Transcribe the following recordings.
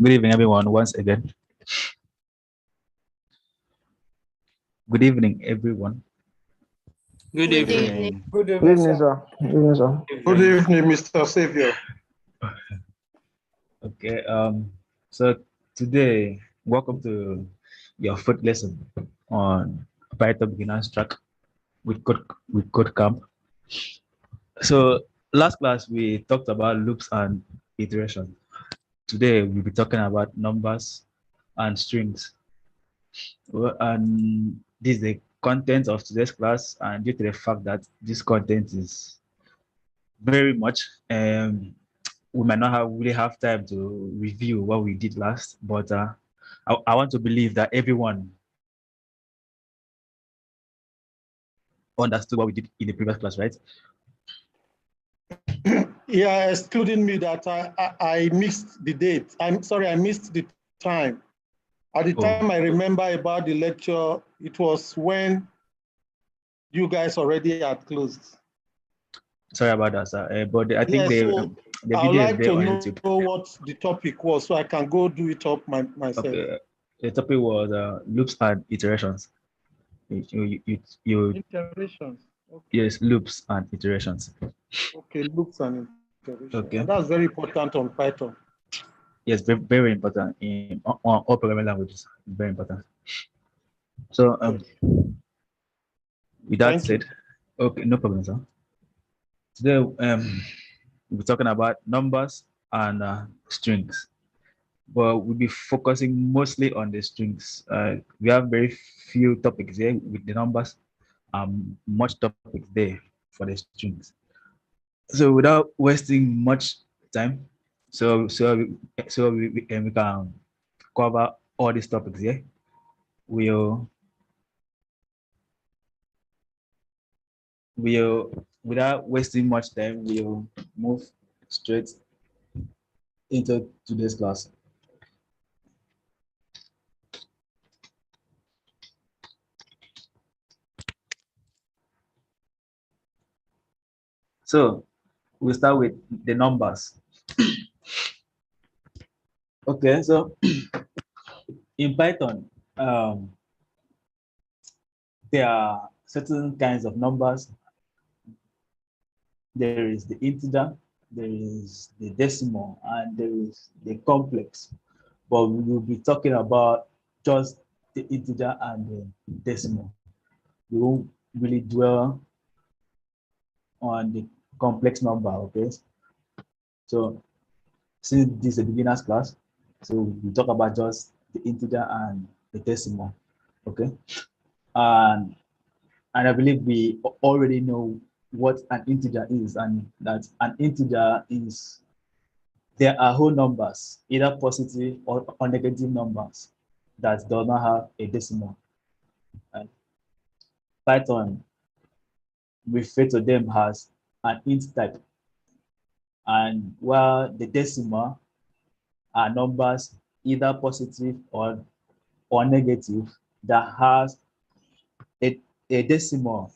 Good evening, everyone, once again. Good evening, everyone. Good Good evening. evening. Good Good evening, evening, sir. sir. Good evening, sir. Good evening, Mr. Savior. Okay, so today, welcome to your fourth lesson on Python beginner's track with CodeCamp. So last class we talked about loops and iteration. Today we'll be talking about numbers and strings. And this is the content of today's class, and due to the fact that this content is very much we might not have really have time to review what we did last, but I want to believe that everyone understood what we did in the previous class, right? Yeah, excluding me that I missed the date. I'm sorry, I missed the time. At the time I remember about the lecture, it was when you guys already had closed. Sorry about that, sir. But I think so the I would video is like there to on know YouTube. what the topic was so I can go do it up myself. Okay. The topic was loops and iterations. Iterations. Okay. Yes, loops and iterations. Okay, loops and iterations. Okay. And that's very important on Python. Yes, very, very important in on all programming languages. Very important. So with that Thank said, you. okay, no problem, sir. Today we'll be talking about numbers and strings, but we'll be focusing mostly on the strings. We have very few topics here with the numbers, much topics there for the strings. So without wasting much time, we can cover all these topics here. We'll without wasting much time, we'll move straight into today's class. So we'll start with the numbers. Okay, so in Python, there are certain kinds of numbers. There is the integer, there is the decimal, and there is the complex. But we will be talking about just the integer and the decimal. We won't really dwell on the complex number, okay? So since this is a beginner's class, so we talk about just the integer and the decimal, okay? And I believe we already know what an integer is, and that an integer is, there are whole numbers, either positive or negative numbers that do not have a decimal. And Python refer to them as an int type. And while the decimal are numbers either positive or negative that has a decimal,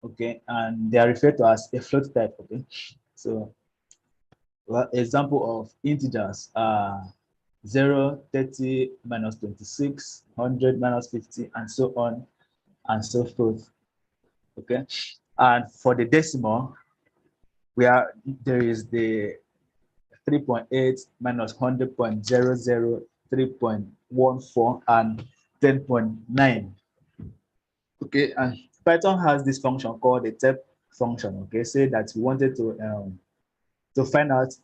okay, and they are referred to as a float type, okay. So well, example of integers are 0, 30, minus 26, 100, minus 50, and so on and so forth, okay. And for the decimal, there is the 3.8 minus 100.00, 3.14, and 10.9. Okay, and Python has this function called the type function. Okay, say that we wanted to find out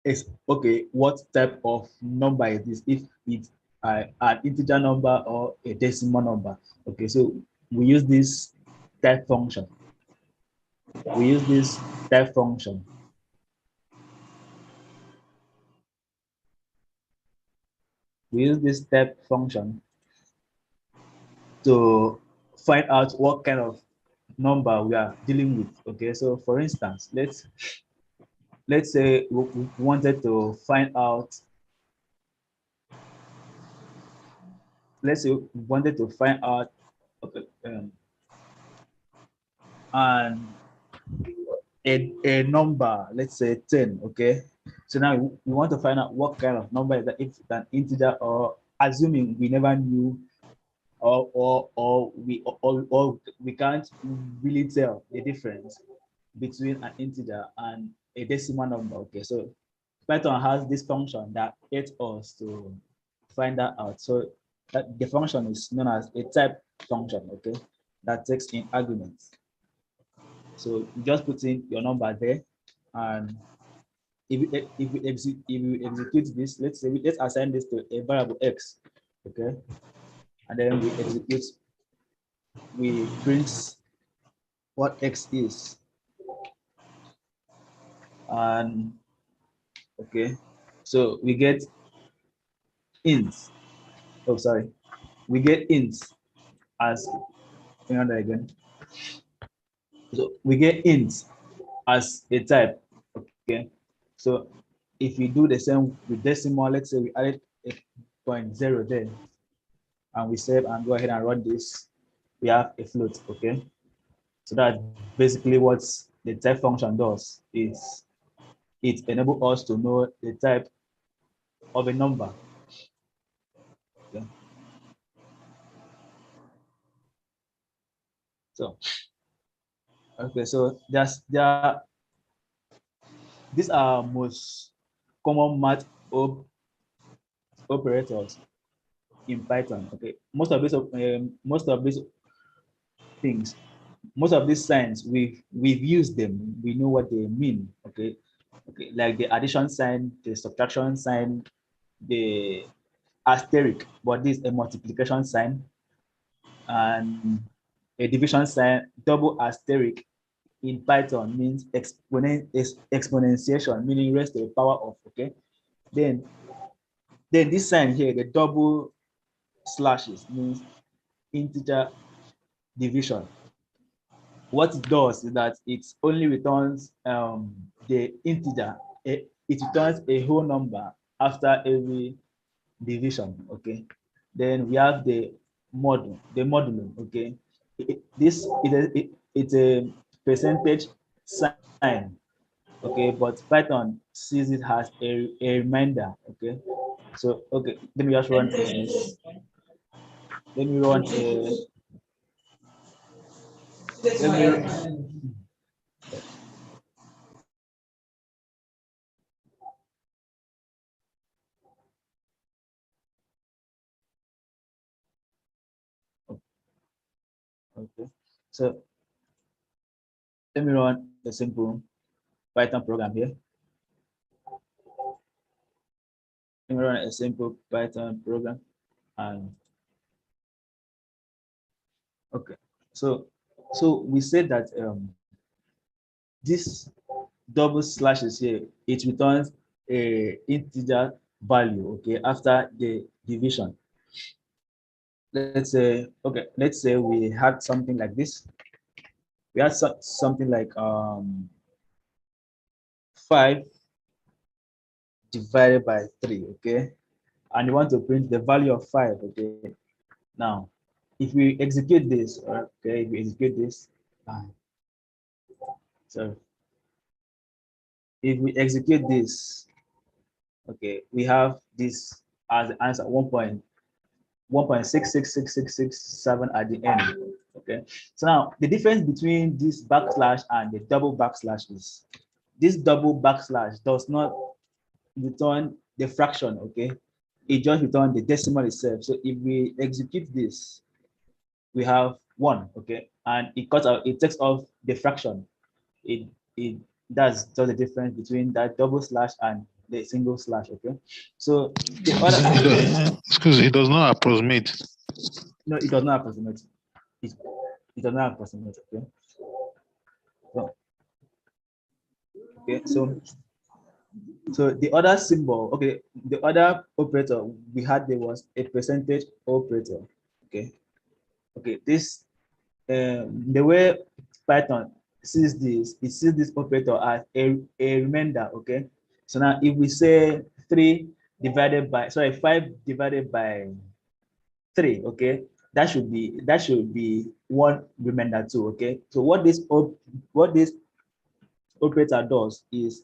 is okay what type of number it is, if it's an integer number or a decimal number. Okay, so we use this type function. We use this type function. We use this type function to find out what kind of number we are dealing with. Okay, so for instance, let's say we wanted to find out, let's say we wanted to find out, okay, and a number, let's say 10, okay, So now we want to find out what kind of number is that, if it's an integer, or assuming we never knew, or we can't really tell the difference between an integer and a decimal number. Okay, so Python has this function that aids us to find that out. So that the function is known as a type function, okay, that takes in arguments. So you just put in your number there, and if we execute this, let's assign this to a variable x, okay, and then we print what x is, and okay, so we get int. Oh, sorry, we get int as again. So we get int as a type. Okay, so if we do the same with decimal, let's say we added a 0.0 there, and we save and go ahead and run this, we have a float. Okay, so that's basically what the type function does. Is it enables us to know the type of a number. Okay. So okay, so these are most common math operators in Python. Okay, most of these things, most of these signs, we've used them. We know what they mean. Okay, okay, like the addition sign, the subtraction sign, the asterisk, but this is a multiplication sign, and a division sign. Double asterisk in Python means exponentiation, meaning raised to the power of. Okay, then this sign here, the double slashes, means integer division. What it does is that it only returns the integer. It returns a whole number after every division. Okay, then we have the modulo. Okay, it's a percentage sign. Okay, but Python sees it as a reminder. Okay, so okay, let me just run this. Let me run a. Let me. Okay, so let me run a simple Python program here. Let me run a simple Python program, and okay, so we said that this double slashes here, it returns a integer value. Okay, after the division. Let's say, okay, let's say we had something like this. We had something like 5 divided by 3. Okay, and you want to print the value of 5. Okay, now if we execute this, okay, if we execute this, so if we execute this, okay, we have this as the answer 1.666667 at the end. Okay, so now the difference between this backslash and the double backslash is this double backslash does not return the fraction. Okay, it just returns the decimal itself. So if we execute this, we have 1. Okay, and it cuts out, it takes off the fraction. It that's just the difference between that double slash and the single slash. Okay, so the other, Excuse me, it does not approximate. no, it does not approximate. It does not approximate. Okay, so the other symbol, okay, the other operator we had there was a percentage operator. Okay, this the way Python sees this, it sees this operator as a remainder. Okay, so now if we say 5 divided by 3, okay, that should be 1 remainder 2. Okay, so what this operator does is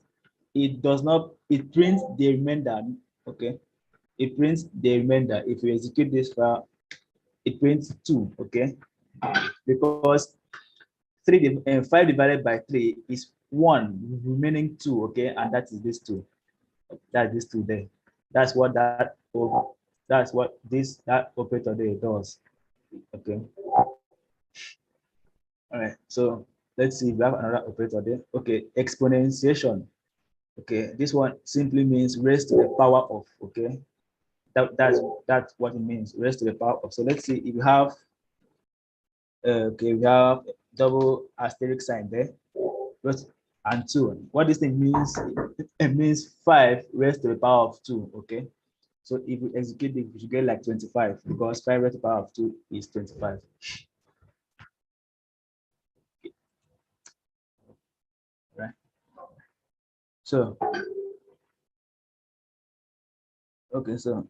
it does not, it prints the remainder, okay? It prints the remainder. If you execute this file, it prints 2, okay? Because 5 divided by 3 is 1, remaining 2, okay? And that is this 2. That's this 2 there. That's what that operator there does. Okay. All right. So let's see if we have another operator there. Okay, exponentiation. Okay, this one simply means raised to the power of. Okay, that's what it means, raised to the power of. So let's see if we have okay, we have double asterisk sign there, and 2. What this thing means, it means 5 raised to the power of 2. Okay, so if we execute it, we should get like 25 because 5 raised to the power of 2 is 25. Right. So okay, so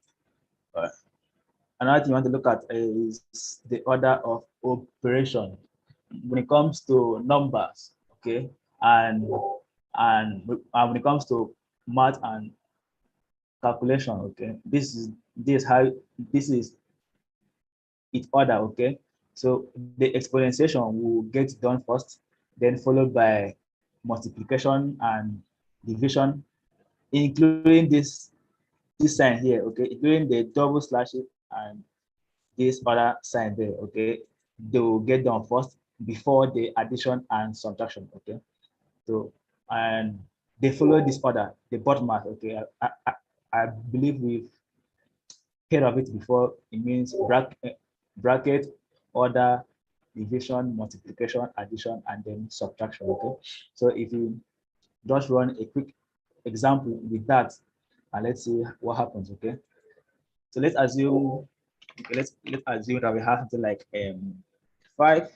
another thing you want to look at is the order of operation when it comes to numbers, okay, and when it comes to math and calculation, okay. This is its order, okay. So the exponentiation will get done first, then followed by multiplication and division, including this sign here, okay, including the double slashes and this other sign there, okay, they will get done first before the addition and subtraction, okay. So, and they follow this order, the bottom math, okay. I believe we've heard of it before. It means bracket, order, division, multiplication, addition, and then subtraction, okay. So if you just run a quick example with that, and let's see what happens, okay. So let's assume, okay, let's assume that we have something like 5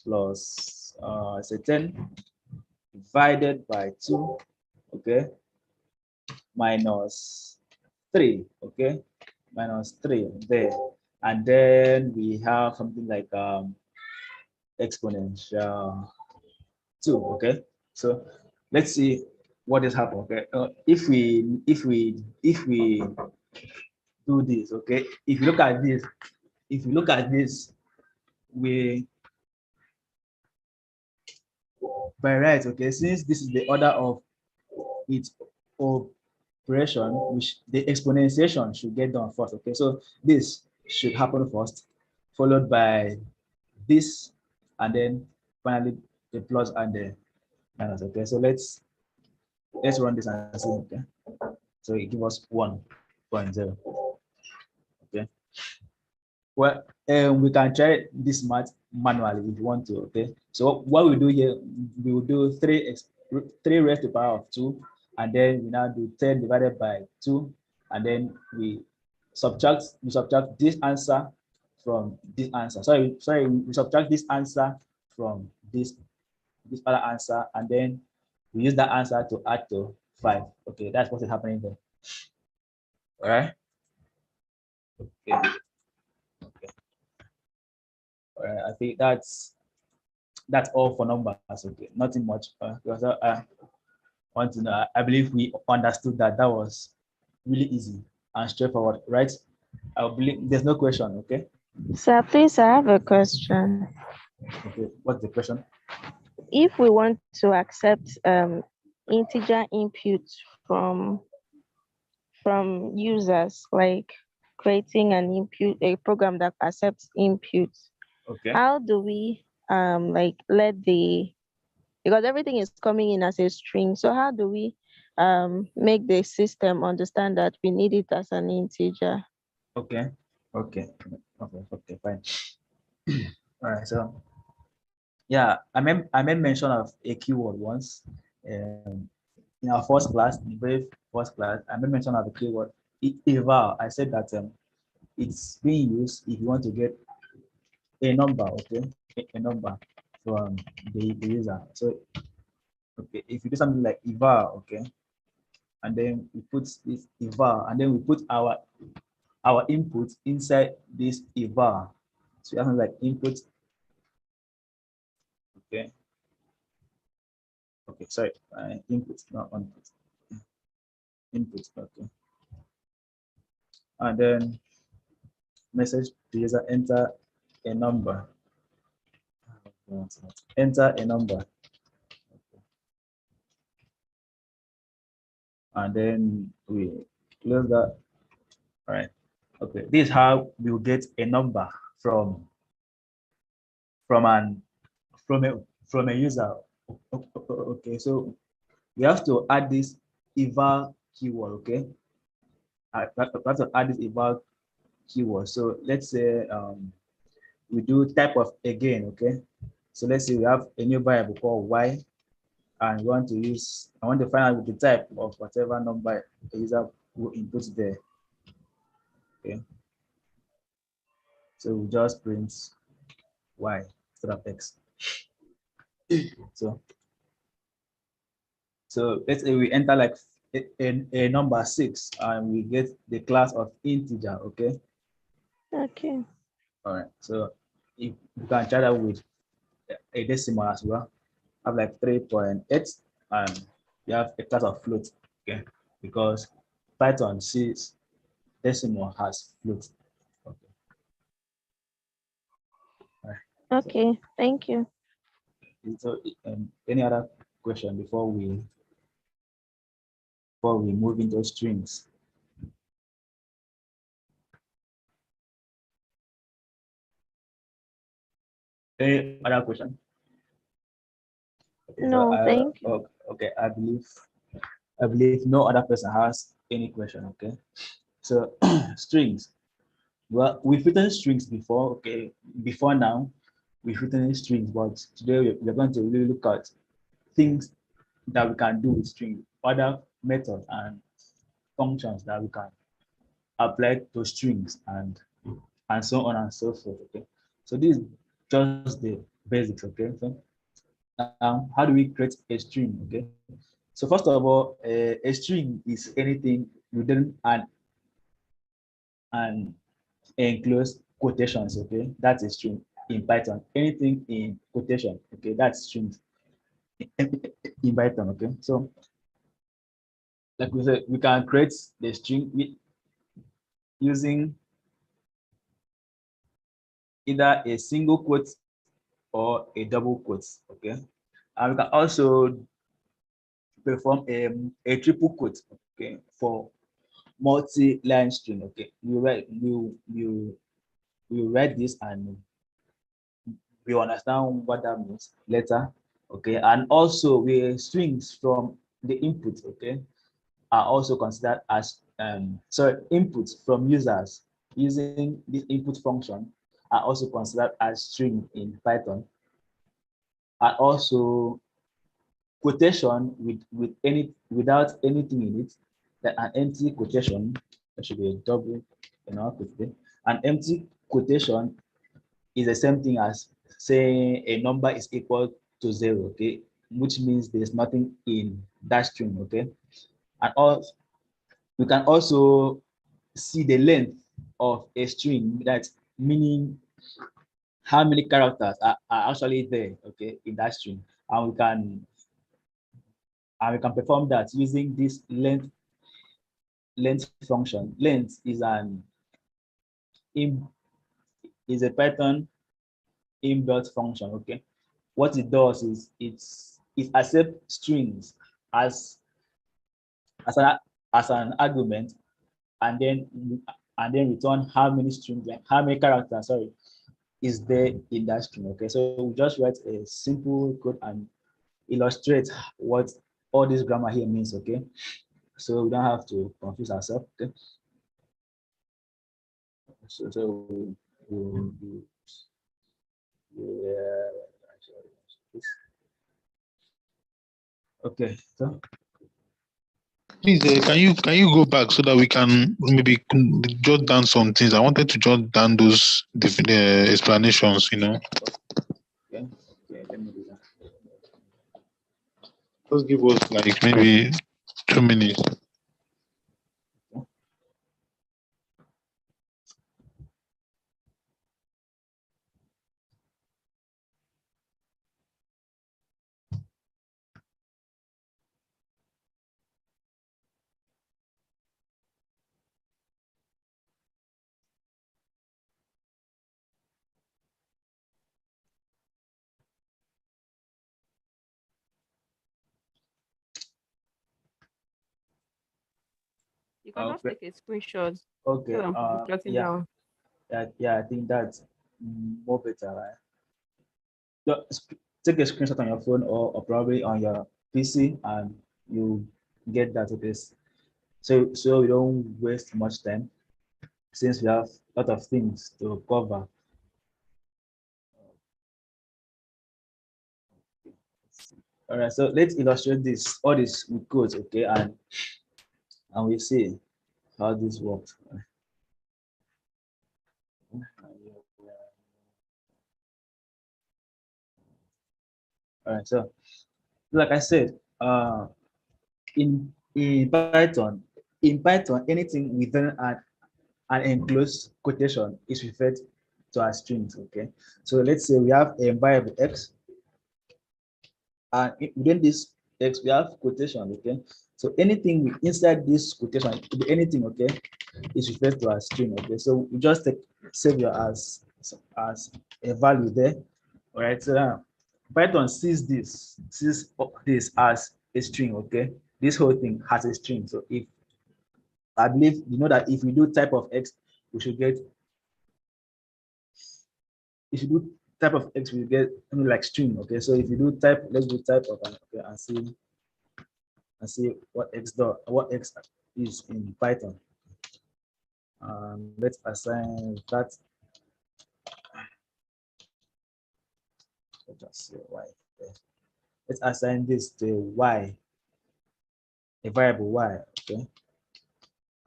plus say 10 divided by 2, okay, minus 3, okay, minus 3 there, and then we have something like exponential 2, okay. So let's see what is happening, okay. If we do this, okay, if you look at this, we by right, okay, since this is the order of its operation, which the exponentiation should get done first, okay. So this should happen first, followed by this, and then finally the plus and the minus, okay. So let's run this and see, okay. So it gives us 1.0, okay. Well, we can try this math manually if you want to, okay. So what we do here, we will do 3 raised to the power of 2, and then we now do 10 divided by 2, and then we subtract this answer from this answer. Sorry, we subtract this answer from this other answer, and then we use that answer to add to 5. Okay, that's what's happening there. All right. Okay. All right. I think that's all for numbers. Okay, nothing much. Because I want to know. I believe we understood that was really easy and straightforward, right? I believe there's no question. Okay. Sir, please, I have a question. Okay. What's the question? If we want to accept integer input from users, like creating a program that accepts inputs, Okay. how do we like because everything is coming in as a string, so how do we make the system understand that we need it as an integer? Okay. Fine. All right. So yeah, I made mention of a keyword once. In our first class, in the very first class, I made mention of the keyword eval. I said that it's being used if you want to get a number, okay, a number from the user. So okay, if you do something like eval, okay, and then we put this eval, and then we put our input inside this eval. So you have like input, okay, Okay, sorry, input, not input. Input, okay. And then message to user, enter a number. Enter a number. And then we close that. All right. Okay. This is how we'll get a number from an from a user. Okay. So we have to add this eval keyword. Okay. I have to add this eval keyword. So let's say we do type of again. Okay. So let's say we have a new variable called y, and we want to use, I want to find out the type of whatever number the user will input there. Okay. So we just print y instead of x. So let's say we enter like a number 6 and we get the class of integer. Okay. Okay. All right. So if you can try that with a decimal as well, have like 3.8, and you have a class of float. Okay. Because Python sees decimal has float. Okay. All right. Okay. Thank you. So any other question before we move into strings? Any other question? Okay, No, thank you. okay, I believe no other person has any question. Okay, so strings. Well, we've written strings before. Okay, before now, we've written strings, but today we're going to really look at things that we can do with strings, other methods and functions that we can apply to strings, and so on and so forth. Okay, so this is just the basics. Okay, so how do we create a string? Okay, so first of all, a string is anything within an enclosed quotations. Okay, that's a string in Python. Anything in quotation. Okay, that's strings in Python. Okay, so like we said, we can create the string using either a single quote or a double quote. Okay, and we can also perform a triple quote. Okay, for multi-line string. Okay, we write this and we understand what that means later. Okay, and also we strings from the input. Okay, are also considered as inputs from users using this input function are also considered as string in Python. And also quotation without anything in it, that an empty quotation, that should be a double in our quotation. An empty quotation is the same thing as saying a number is equal to 0, okay, which means there's nothing in that string. Okay, and also we can also see the length of a string, that's meaning how many characters are actually there, okay, in that string, and we can perform that using this length function. Length is is a Python inbuilt function. Okay, what it does is it accepts strings as as an argument, and then return how many strings, like how many characters, sorry, is there in that string. Okay, so we just write a simple code and illustrate what all this grammar here means. Okay, so we don't have to confuse ourselves. Okay, so yeah, okay, so Please, can you go back so that we can maybe jot down some things? I wanted to jot down those explanations. okay, let me do that. Just give us like maybe 2 minutes. You can just take a screenshot Okay. so I'm jotting Yeah. down. Yeah. I think that's more better, right? Just take a screenshot on your phone or probably on your PC, and you get that. Okay. So we don't waste much time since we have a lot of things to cover. All right. So let's illustrate all this with codes. Okay, and we see how this works. All right. So like I said, in Python, anything within an enclosed quotation is referred to as strings. Okay. So let's say we have a variable x, and within this x we have quotation. Okay. So anything inside this quotation, it could be anything. Okay, is referred to as string. Okay. So we just take savior as a value there. All right. So now Python sees this as a string. Okay. This whole thing has a string. So if I believe you know that if we do type of x, we should get, if you do type of x, we get like string. Okay, so if you do type, let's do type of okay, and see what x is in Python. Let's assign that. Let's just say y. Let's assign this to y, a variable y. Okay,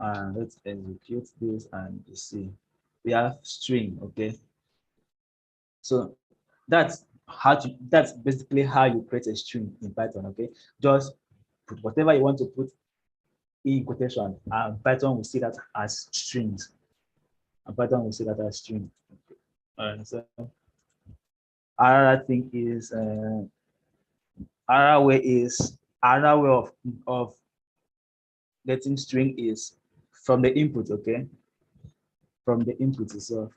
and let's execute this and you see we have string. Okay, so that's basically how you create a string in Python. Okay, just put whatever you want to put in quotation, and Python will see that as strings. And Python will see that as string. So another thing is another way of getting string is from the input. Okay, from the input itself.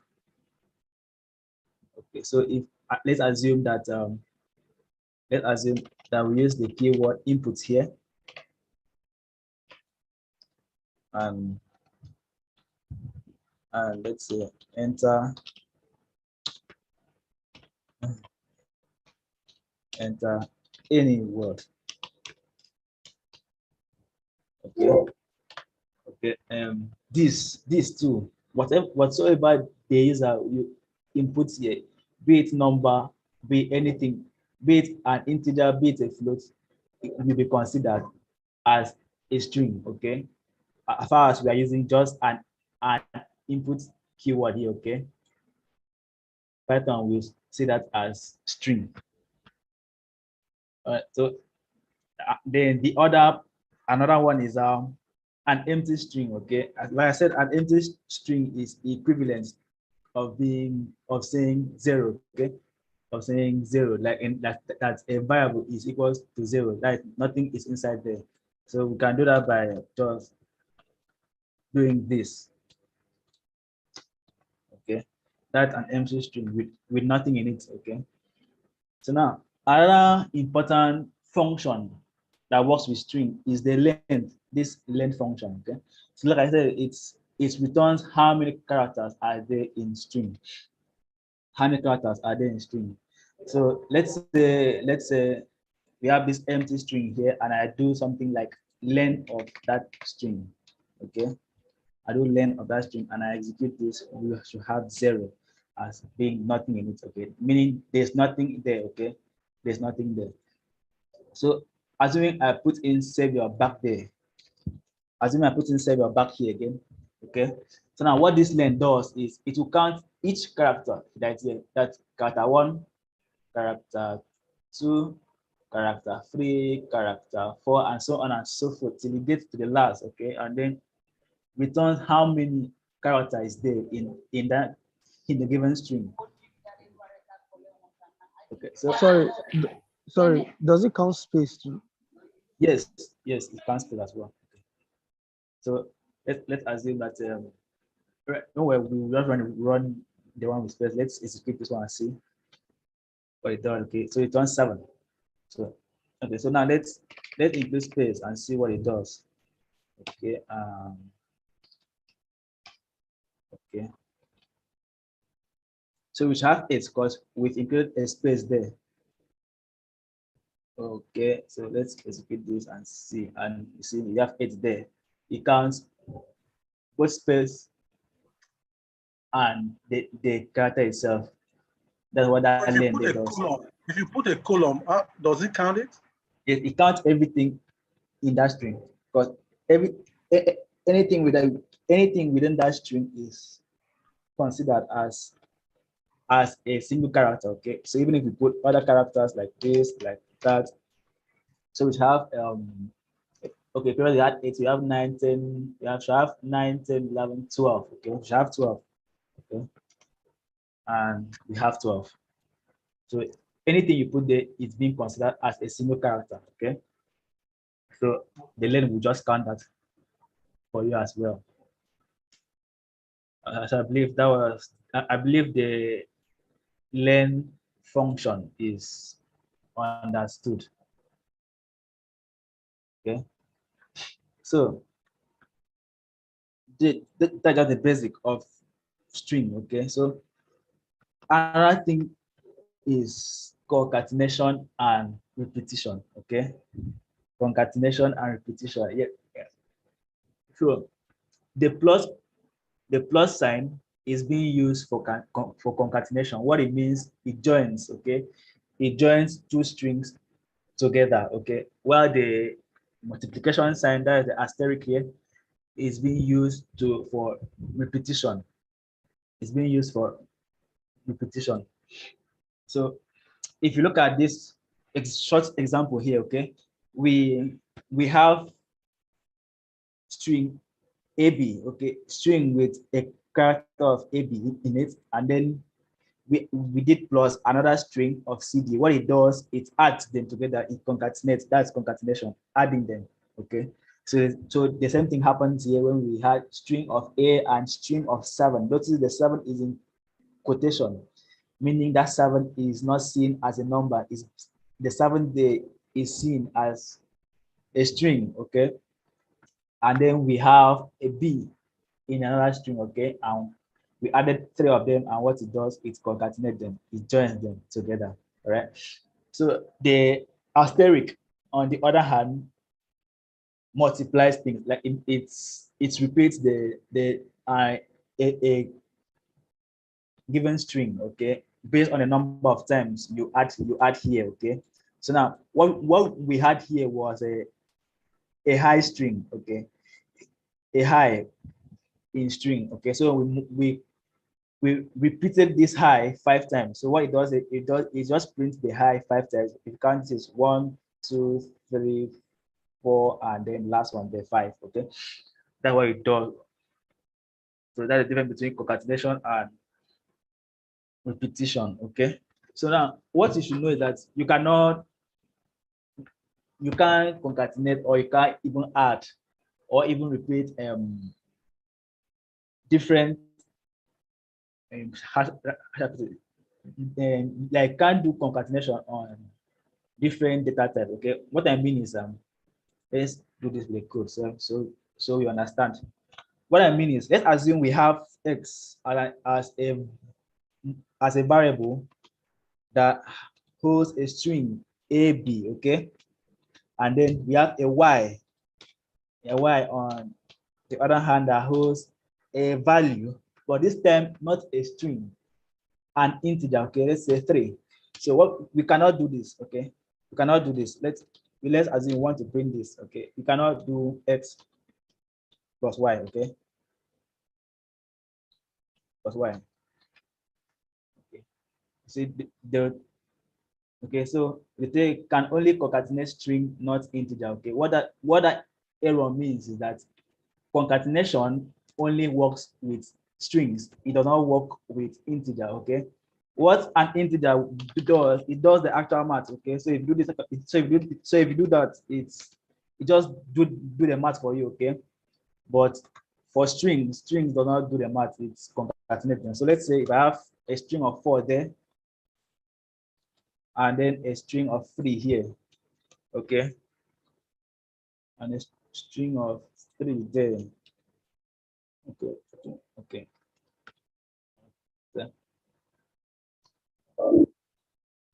Okay, so if let's assume that we use the keyword input here, and let's say enter any word. Okay, okay. This too, whatsoever the user you input here, be it number, be it anything, be it an integer, be it a float, it will be considered as a string. Okay, as far as we are using just an input keyword here. Okay, Python will see that as string. So then another one is an empty string. Okay, like I said, an empty string is equivalent of saying zero. Okay, of saying zero, like in that a variable is equals to zero, like nothing is inside there. So we can do that by just doing this. Okay, that's an empty string with nothing in it. Okay, so now another important function that works with string is the length, this length function. Okay, so like I said, it returns how many characters are there in string. How many characters are there in string? So let's say we have this empty string here, and I do something like length of that string. Okay, I do length of that string and I execute this, we should have zero as being nothing in it. Okay, meaning there's nothing there. Okay, there's nothing there. So assuming I put in savior back there, assuming I put in savior back here again. Okay, so now what this length does is it will count each character that's here. That's character 1, character 2, character 3, character 4, and so on and so forth till it gets to the last. Okay, and then returns how many characters is there in the given string. Okay, so Sorry, does it count space too? yes, it can still as well. Okay. So let's assume that no, well, we will just run the one with space. Let's execute this one and see what it does. Okay, so it turns 7. So okay, so now let's include space and see what it does. Okay. Okay. So we have 8 because we've included a space there. Okay, so let's execute this and see. And you see, we have 8 there. It counts both space and the character itself. That's what that If you len put there a does. column, if you put a column, does it count it? It counts everything in that string because anything within that string is considered as a single character. Okay, so even if we put other characters like this, like that, so we have okay, because we had 8, we have 9, 10, we have 9, 10, 11, 12. Okay, we have 12. Okay, and we have 12. So anything you put there is being considered as a single character. Okay, so the len will just count that for you as well. So I believe that was, I believe the len function is understood. Okay, so that's just the basic of string. Okay, so another thing is concatenation and repetition. Okay, concatenation and repetition. Yeah, yeah. So the plus sign is being used for concatenation. What it means, it joins. Okay, it joins 2 strings together. Okay, while the multiplication sign, that is the asterisk here, is being used for repetition. It's being used for repetition. So if you look at this short example here, okay, we have string AB, okay, string with a character of AB in it, and then we did plus another string of CD. What it does, it adds them together, it concatenates. That's concatenation, adding them. Okay. So the same thing happens here when we had string of A and string of 7. Notice the 7 is in quotation, meaning that 7 is not seen as a number. Is the 7th day is seen as a string. Okay. And then we have a B in another string. Okay, and we added 3 of them, and what it does, it concatenates them, it joins them together. All right, so the asterisk, on the other hand, multiplies things, like it repeats a given string. Okay, based on the number of times you add here. Okay, so now what we had here was a high string. Okay, a high in string. Okay, so we repeated this high 5 times. So what it does, it just prints the high 5 times. If you count, is 1, 2, 3, 4, and then last one, the 5. Okay, that's what it does. So that's the difference between concatenation and repetition. Okay, so now what you should know is that you can't concatenate, or you can't even add or even repeat different like can't do concatenation on different data type. Okay, what I mean is let's do this with the code so you understand. What I mean is, let's assume we have x as a variable that holds a string ab. Okay, and then we have a y on the other hand that holds a value, but this time not a string, an integer. Okay, let's say 3. So what we cannot do this. Okay, we cannot do this. Let's assume we want to print this. Okay, we cannot do x plus y. Okay, plus y. Okay, see okay, so the can only concatenate string, not integer. Okay, what that error means is that concatenation only works with strings. It does not work with integer. Okay, what an integer does, it does the actual math. Okay, so if you do this, so if you do that, it just do the math for you. Okay, but for strings do not do the math, it's concatenating. So let's say if I have a string of 4 there and then a string of 3 here. Okay, and a string of 3 there. Okay, okay.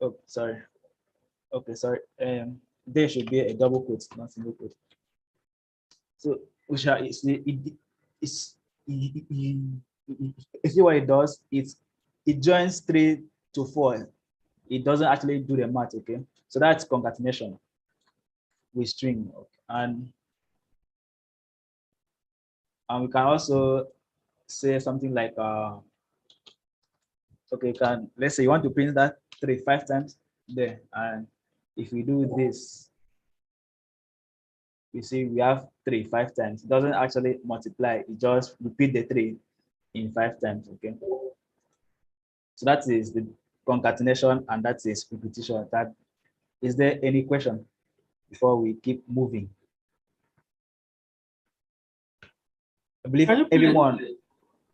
Oh, sorry. Okay, sorry. There should be a double quote, not single quote. So we shall it's you see what it does? It joins 3 to 4. It doesn't actually do the math, okay? So that's concatenation with string. Okay? And we can also say something like okay, let's say you want to print that 3 5 times there, and if we do this, you see we have 3 5 times. It doesn't actually multiply, it just repeat the 3 in 5 times, okay? So that is the concatenation, and that is repetition. That is there any question before we keep moving? I believe everyone.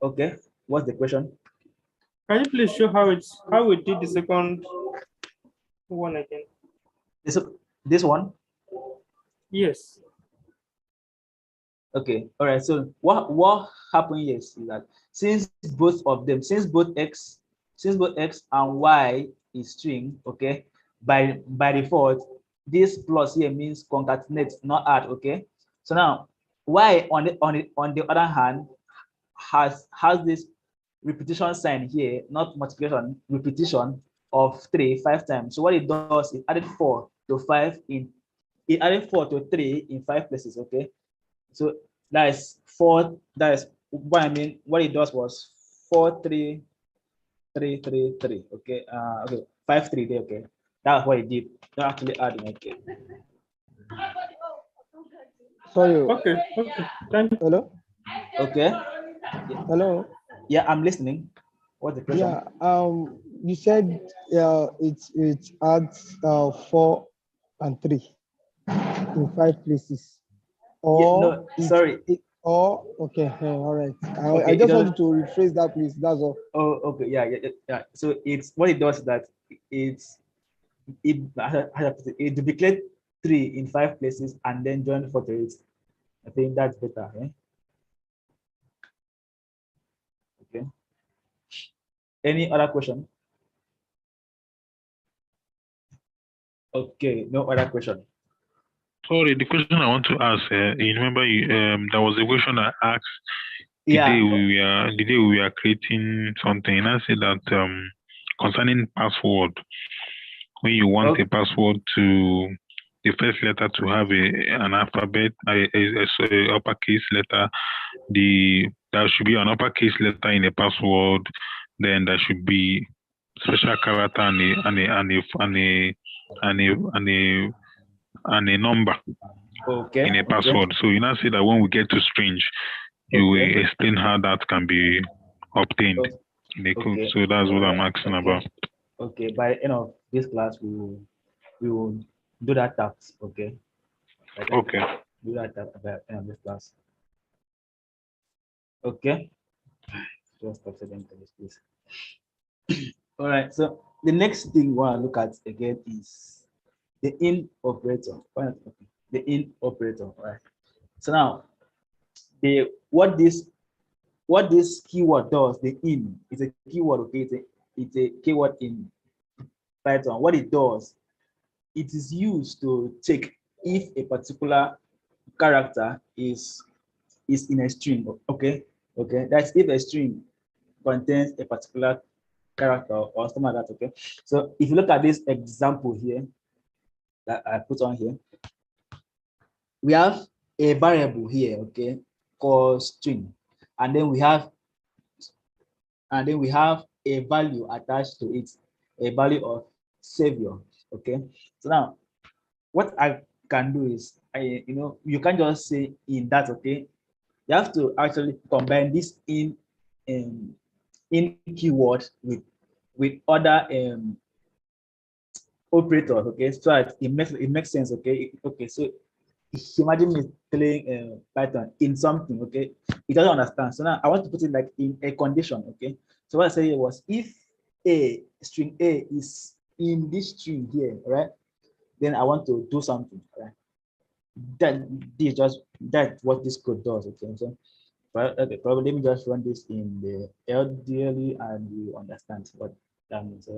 Okay, what's the question? Can you please show how we did the second one again? This one? Yes. Okay, all right. So what happened here is that since both x and y is string, okay, by default, this plus here means concatenate, not add, okay. So now y on the other hand has this repetition sign here, not multiplication, repetition of 3 5 times. So what it does is added 4 to 5 in it added 4 to 3 in 5 places, okay. So that is 4. That is what I mean. What it does was 4 3 3 3 3. Okay. Okay. 5 3 there. Okay. That's what it did. Not actually adding. Okay. Sorry. Okay. Okay. Thank you. Hello. Okay. Hello. Yeah, I'm listening. What's the question? Yeah. You said it adds 4 and 3 in 5 places. Or no, sorry. Okay. All right. Okay, I just wanted to rephrase that, please. That's all. Oh, okay. Yeah. So it's what it does is that it duplicate 3 in 5 places and then join 4 to it. I think that's better. Eh? Okay. Any other question? Okay, no other question. Sorry, the question I want to ask, you remember there was a question I asked the Yeah. day we were creating something, and I said that concerning password, when you want a password to the first letter to have an alphabet, a uppercase letter, there should be an uppercase letter in the password, then there should be special character and a number in a password. So you now say that when we get to strange, you will explain how that can be obtained in the code. So that's what I'm asking about. Okay, by the end of this class, we will do that task. Okay. Okay. Do that task by the end of this class. Okay. Just a second, please. All right. So the next thing we want to look at again is the in operator. The in operator. Right. So now, what this keyword does, the in, is a keyword. Okay, it's a keyword in Python. What it does, it is used to check if a particular character is in a string. Okay, that's if a string contains a particular character or something like that. Okay, so if you look at this example here that I put on here, we have a variable here, okay, called string, and then we have a value attached to it, a value of savior. Okay, so now what I can do is, you can't just say in that. Okay, you have to actually combine this in keyword with other operators. Okay, so that it makes sense. Okay, so imagine me telling Python in something. Okay, it doesn't understand. So now I want to put it like in a condition. Okay, so what I said was, if string a is in this string here, right, then I want to do something, right? that this just that what this code does. Okay, so okay, probably let me just run this in the LDLE and you understand what that means.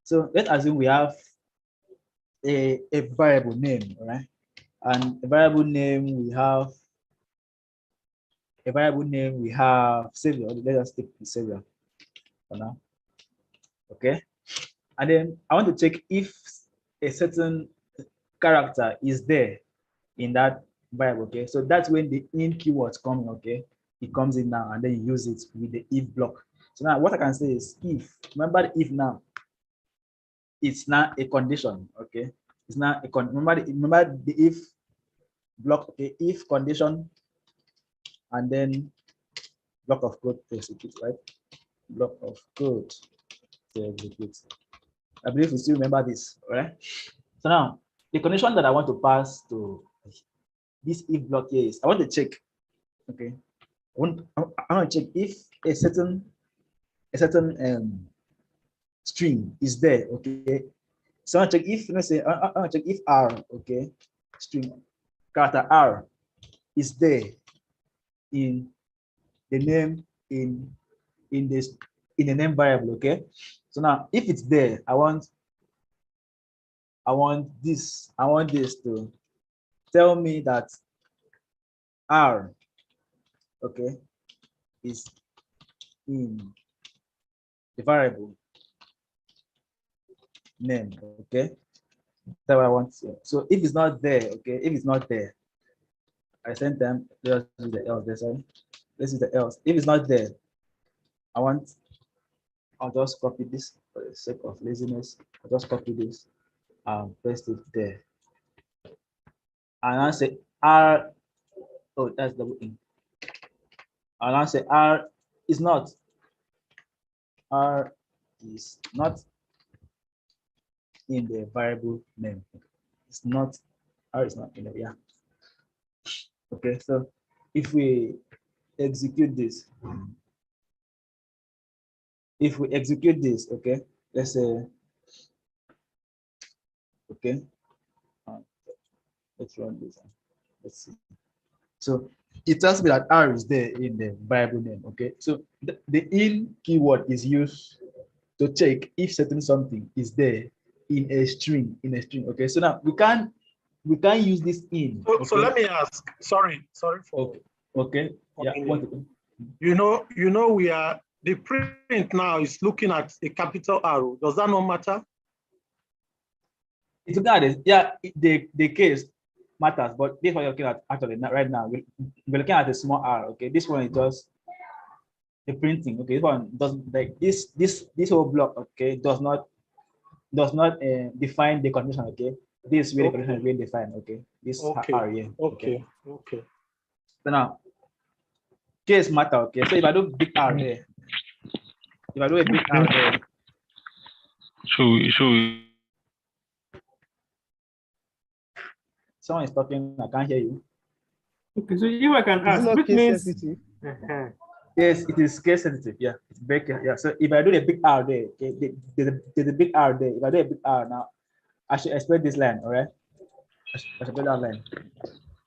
So let's assume we have a variable name, right? And a variable name we have Savior. Let us take the Savior for now. Okay. And then I want to check if a certain character is there in that variable. Okay. So that's when the in keywords come. Okay. It comes in now and then you use it with the if block. So now what I can say is if, remember the if now, it's not a condition. Okay. It's not a remember the if block. Okay. If condition and then block of code to execute, right? Block of code to execute. I believe you still remember this, right? So now the condition that I want to pass to this if block here is I want to check. Okay, I want to check if a certain string is there. Okay, so I want to check if, let's say I want to check if R, okay, string character R is there in the name in the name variable. Okay, so now if it's there, I want this to tell me that R, okay, is in the variable name. Okay, that's what I want to. So if it's not there, okay, if it's not there, I send them. Let's do the else. Sorry, let's do the else. If it's not there, I'll just copy this for the sake of laziness. I'll just copy this and paste it there. And I say R. Oh, that's double in. And I say R is not. R is not in the variable name. It's not. R is not in there. Yeah. Okay. So if we execute this, okay, let's say, okay, let's run this. Let's see. So it tells me that R is there in the variable name. Okay, so the in keyword is used to check if certain something is there in a string. Okay, so now we can't use this in. Okay? So let me ask. Sorry for. Okay. Yeah. You know, we are the print now is looking at a capital R. Does that not matter? It's regardless. Yeah, the case matters, but this one you're looking at actually right now. We're looking at a small r. Okay, this one is just the printing. Okay, this one doesn't like this whole block. Okay, does not define the condition. Okay, this way the condition is being defined. Okay, this r here. Okay. So now case matter. Okay, so if I do big R there, if I do a big R there, someone is talking. I can't hear you. Okay, so if I can ask, which means sensitive? Yes, it is case sensitive. Yeah, it's very clear. Yeah. So if I do the big R there, okay, the big R there. If I do a big R now, I should expect this line. All right, I should put that line.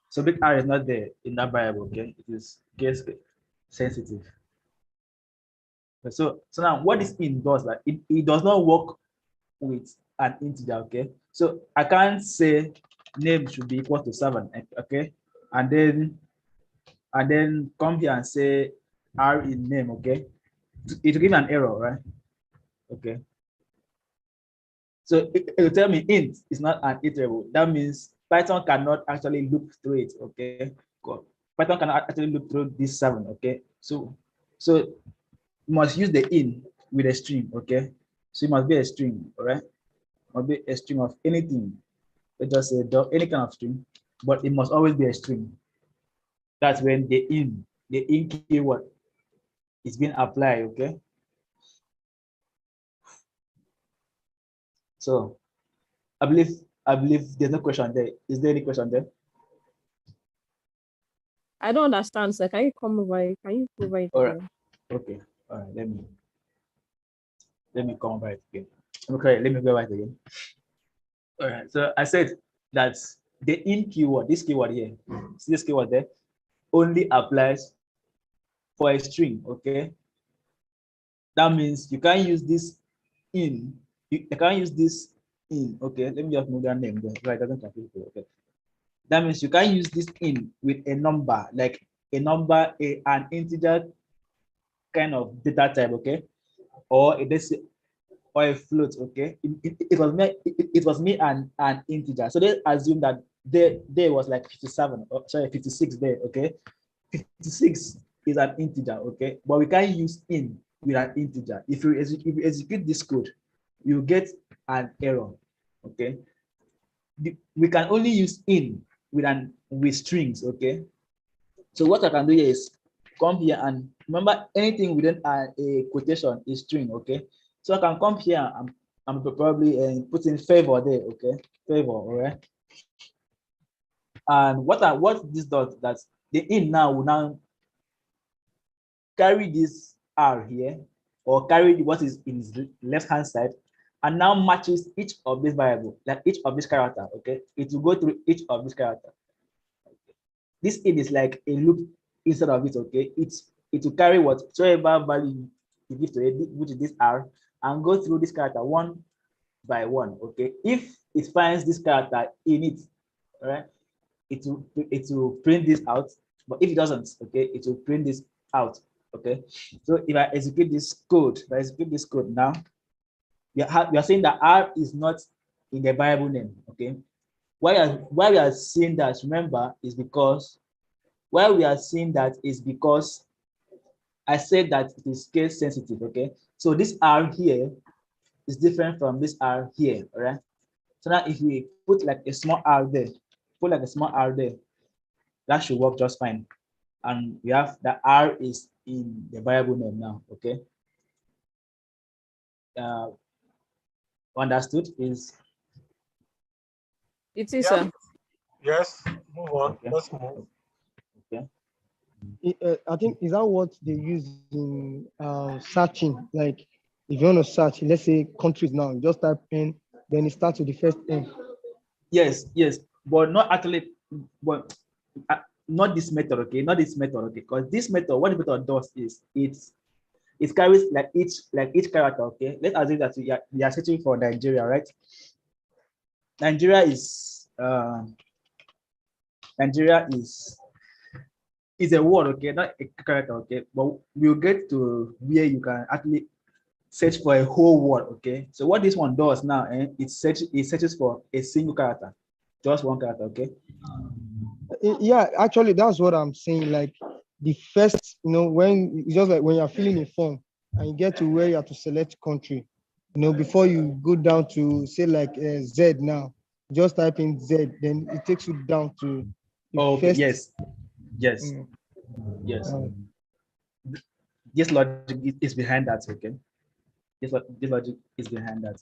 So big R is not there in that variable. Okay, it is case sensitive. So now what this in does, like it does not work with an integer. Okay, so I can't say name should be equal to 7. Okay, and then come here and say R in name. Okay, it will give me an error, right? Okay, so it will tell me int is not an iterable. That means Python cannot actually look through it. Okay, Python cannot actually look through this 7. Okay, so you must use the in with a string. Okay, so it must be a string. All right, must be a string of anything. Let's just say any kind of string, but it must always be a string. That's when the in keyword is being applied. Okay, so I believe there's no question there. Is there any question there? I don't understand, sir. Can you come over? Can you provide? All right. Okay. All right. Let me come over it again. Okay. Let me go back again. All right. So I said that the in keyword, this keyword here, see this keyword there, only applies for a string, okay? That means you can't use this in, you can't use this in, okay? Let me just move that name there, right? It doesn't confuse you, okay? That means you can't use this in with a number, like a number, an integer kind of data type, okay? Or a float, okay? It was me and an integer. So they assume that there was like 57, sorry, 56 there, okay? 56 is an integer, okay? But we can't use in with an integer. If you execute this code, you get an error, okay? We can only use in with strings, okay? So what I can do here is come here and remember anything within a quotation is string, okay? So I can come here and I'm probably put in favor there, okay? Favor, all right? And what this does, that the in now will now carry this R here, or carry what is in his left hand side, and now matches each of these variable, like each of this character, okay? It will go through each of this character. This in is like a loop instead of it, okay? It will carry whatsoever value you give to it, which is this R, and go through this character one by one, okay? If it finds this character in it, all right, it will print this out. But if it doesn't, okay, it will print this out, okay? So if I execute this code, now, we are saying that R is not in the variable name, okay? Why we are seeing that, remember, is because I said that it is case sensitive, okay? So this R here is different from this R here, all right? So now if we put like a small R there, that should work just fine. And we have the R is in the variable name now, okay? Understood is? It is, Yeah. sir. Yes, move on. Okay. Let's move. Okay. I think, is that what they use in searching? Like, if you want to search, let's say countries now, you just type in, then it starts with the first N. Yes, but not actually, but not this method, okay? Not this method, okay? Because this method, what the method does is it carries like each character, okay? Let's assume that we are searching for Nigeria, right? Nigeria is a word, okay, not a character, okay? But we'll get to where you can actually search for a whole word, okay? So what this one does now, it searches for a single character, just one character, okay? Yeah, actually, that's what I'm saying. Like the first, when it's just like when you're filling a form and you get to where you have to select country, before you go down to say like Z now, just type in Z, then it takes you down to the Okay, first. yes. This logic is behind that, okay? This logic is behind that.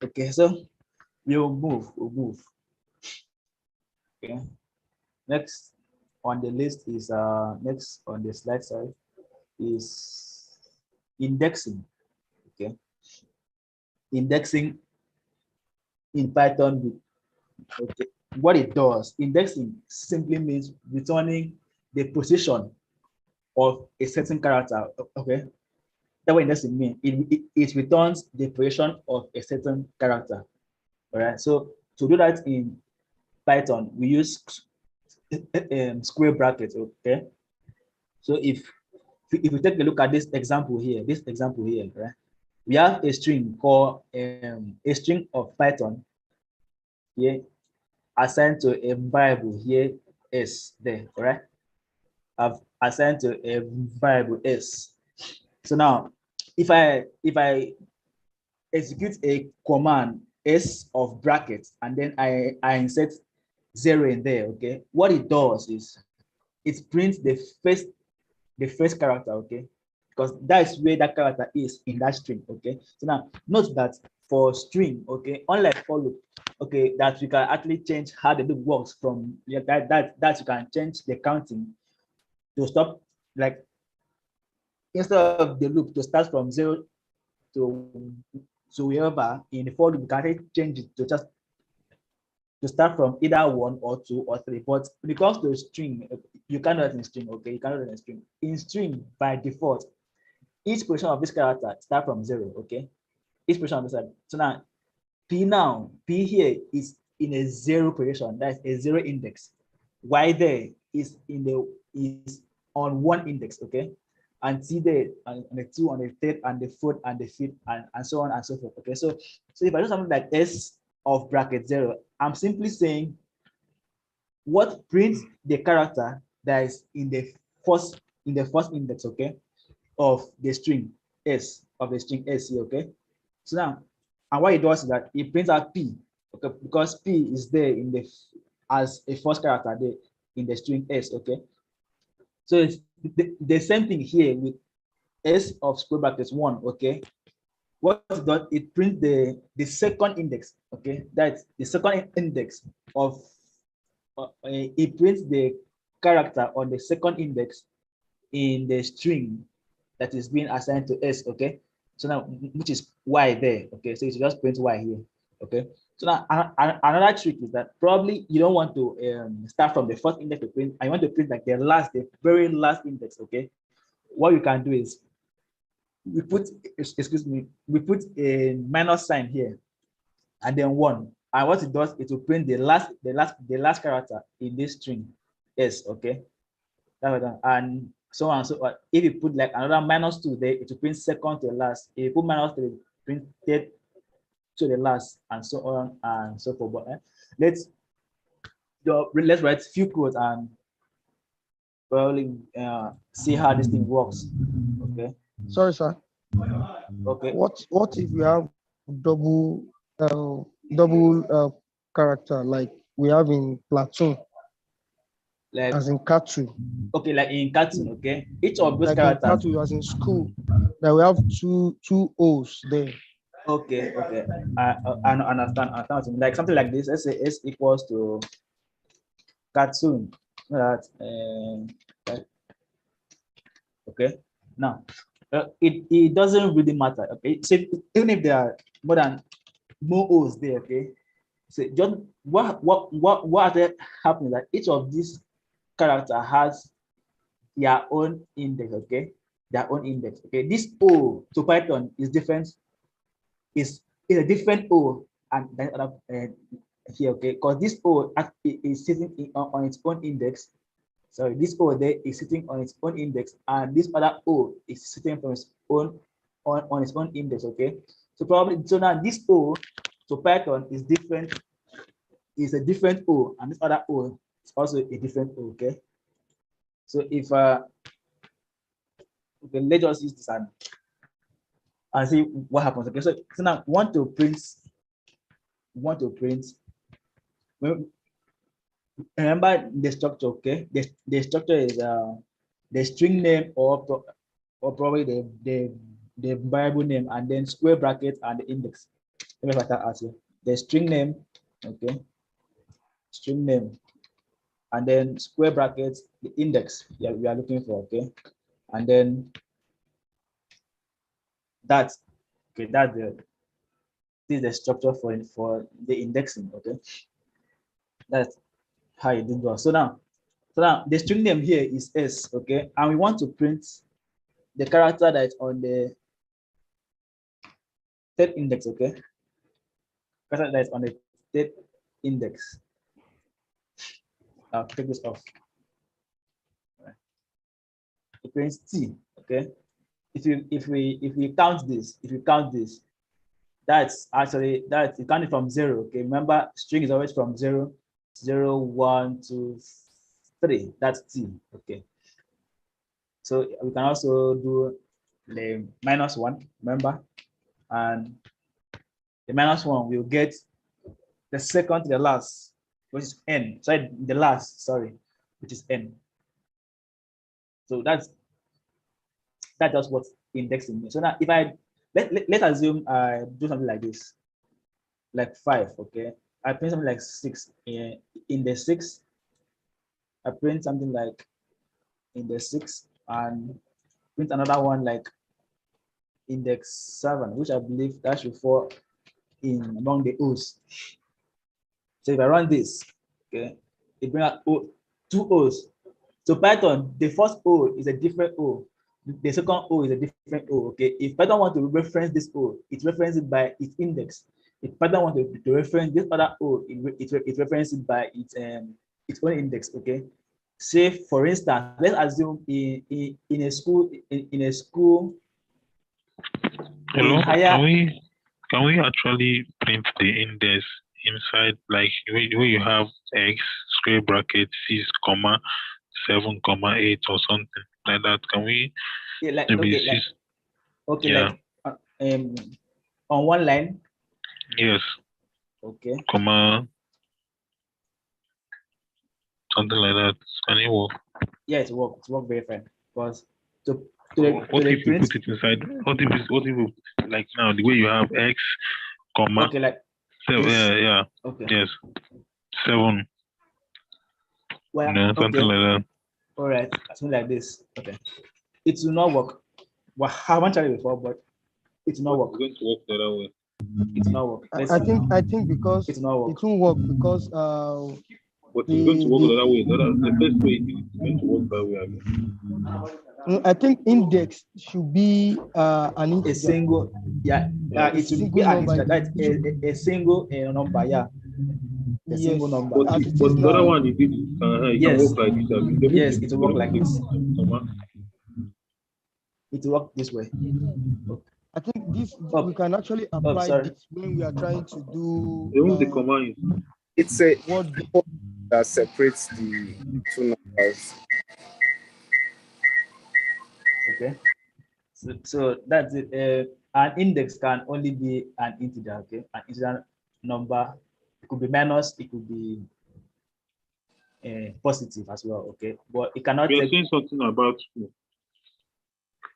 Okay, so we'll move. Okay. Next on the list is next on the slide side is indexing. Okay. Indexing in Python. Okay. What it does, indexing simply means returning the position of a certain character. Okay. That's what indexing means. It returns the position of a certain character. All right. So to do that in Python, we use square brackets. Okay. So if we take a look at this example here, right? We have a string called a string of Python here assigned to a variable here s there, right? I've assigned to a variable s. So now, if I execute a command s of brackets and then I insert 0 in there, okay? What it does is it prints the first character, okay? Because that's where that character is in that string, okay? So now note that for string, okay, unlike for loop, okay, that we can actually change how the loop works from that you can change the counting to stop, like instead of the loop to start from 0 to wherever in the for loop, you can actually change it to just to start from either 1 or 2 or 3. But when it comes to string, you cannot write in string, okay? You cannot write in string. In string, by default, each position of this character start from 0, okay? Each position of this character. So now, P here is in a 0 position, that's a 0 index. Y there is on 1 index, okay? And T there on the 2, on the 3rd, and the 4th, and the 5th, and so on and so forth. Okay, so if I do something like S of bracket 0, I'm simply saying what prints the character that is in the first index, okay, of the string S, of the string S here, okay. So now, and what it does is that it prints out P, okay, because P is there in the as a first character there in the string S, okay. So it's the same thing here with S of square brackets 1, okay. What it does, it prints the second index, okay. That's the second index of it prints the character on the second index in the string that is being assigned to S, okay. So now, which is Y there, okay. So it just print Y here, okay. So now another trick is that probably you don't want to start from the first index to print, and you want to print like the very last index, okay. What you can do is we put a minus sign here, and then 1. And what it does, it will print the last character in this string S, okay. And so on and so on. If you put like another -2 there, it will print second to the last. If you put -3, print third to the last, and so on and so forth. But let's write few codes and probably see how this thing works. Okay. Sorry, sir. Okay. What if we have double character like we have in platoon, Like as in cartoon? Okay, like in cartoon, okay. Each of those Like characters. in cartoon, as in school, that we have two O's there. Okay. I understand. Like something like this. Let's say S equals to cartoon. That okay. Now, it doesn't really matter. Okay, so even if there are more O's there, okay. So just what happening that each of these character has their own index, okay? Their own index, okay? This O to Python is different, is a different O and then other here, okay? Because this O is sitting on its own index. Sorry, this O there is sitting on its own index, and this other O is sitting from its own on its own index, okay? So now this O to Python is different, is a different O, and this other O is also a different O, okay? So if okay, let's just use this and see what happens. Okay, so now want to print. Remember the structure, okay? The structure is the string name or probably the variable name, and then square bracket and the index. Let me start as the string name, okay? String name, and then square brackets, the index we are looking for, okay? And then that's okay. This is the structure for the indexing, okay? That's how you do it. So now the string name here is S, okay? And we want to print the character that is on the third index, okay? Character that is on the third index. I'll take this off. It prints T, okay? If we count this, that's you count it from 0, okay? Remember, string is always from 0, 0, 1, 2, 3. That's T, okay? So we can also do the -1, remember? And the -1 will get the second to the last, which is N. Sorry, the last, sorry, which is N. So that's just what indexing means. So now if I let's assume I do something like this, like 5, okay? I print something like 6 in the 6. I print something like in the 6 and print another one like index 7, which I believe that should fall in among the O's. So if I run this, okay, it brings out two O's. So Python, the first O is a different O. The second O is a different O. Okay. If Python wants to reference this O, it references it by its index. If Python wants to reference this other O, it references it by its own index. Okay. Say for instance, let's assume in a school Hello, higher. can we actually print the index inside, like where you have x square bracket 6 comma 7 comma 8 or something like that? Can we maybe like on one line? Yes. Okay. Comma something like that. Can it work? Yeah, it works. It works very fine. Because what if you put it inside? What if you like now the way you have x comma? Okay, like 7, yeah. Okay. Yes. 7. Well, something like that. All right, something like this. Okay. It will not work. Well, I haven't tried it before, but it will not work. It's going to work the other way. It will not work. I think because it will not work. It won't work because but it's going to work the other way. The first way it's going to work that way again. I think index should be an integer. A single, it should be an integer. That's a single number, yeah. A single number. But the other one it can work like this. Yes, it will work like this. It will work this way. I think this we can actually apply this when we are trying to do. Remove the command. It's a word that separates the two numbers. Okay. So that's it. An index can only be an integer. Okay, an integer number. It could be minus. It could be positive as well. Okay, but it cannot. You're saying something about school.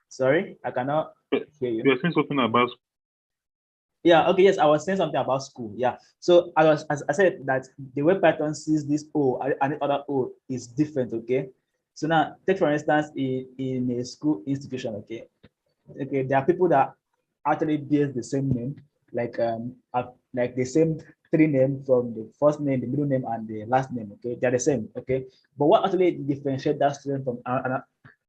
Sorry, I cannot hear you. You're saying something about school. Yeah, okay, yes, I was saying something about school. Yeah. So as I said that the way Python sees this O and the other O is different, okay? So now take for instance in a school institution, okay? Okay, there are people that actually bear the same name, like the same 3 names from the first name, the middle name, and the last name, okay? They're the same, okay? But what actually differentiates that student from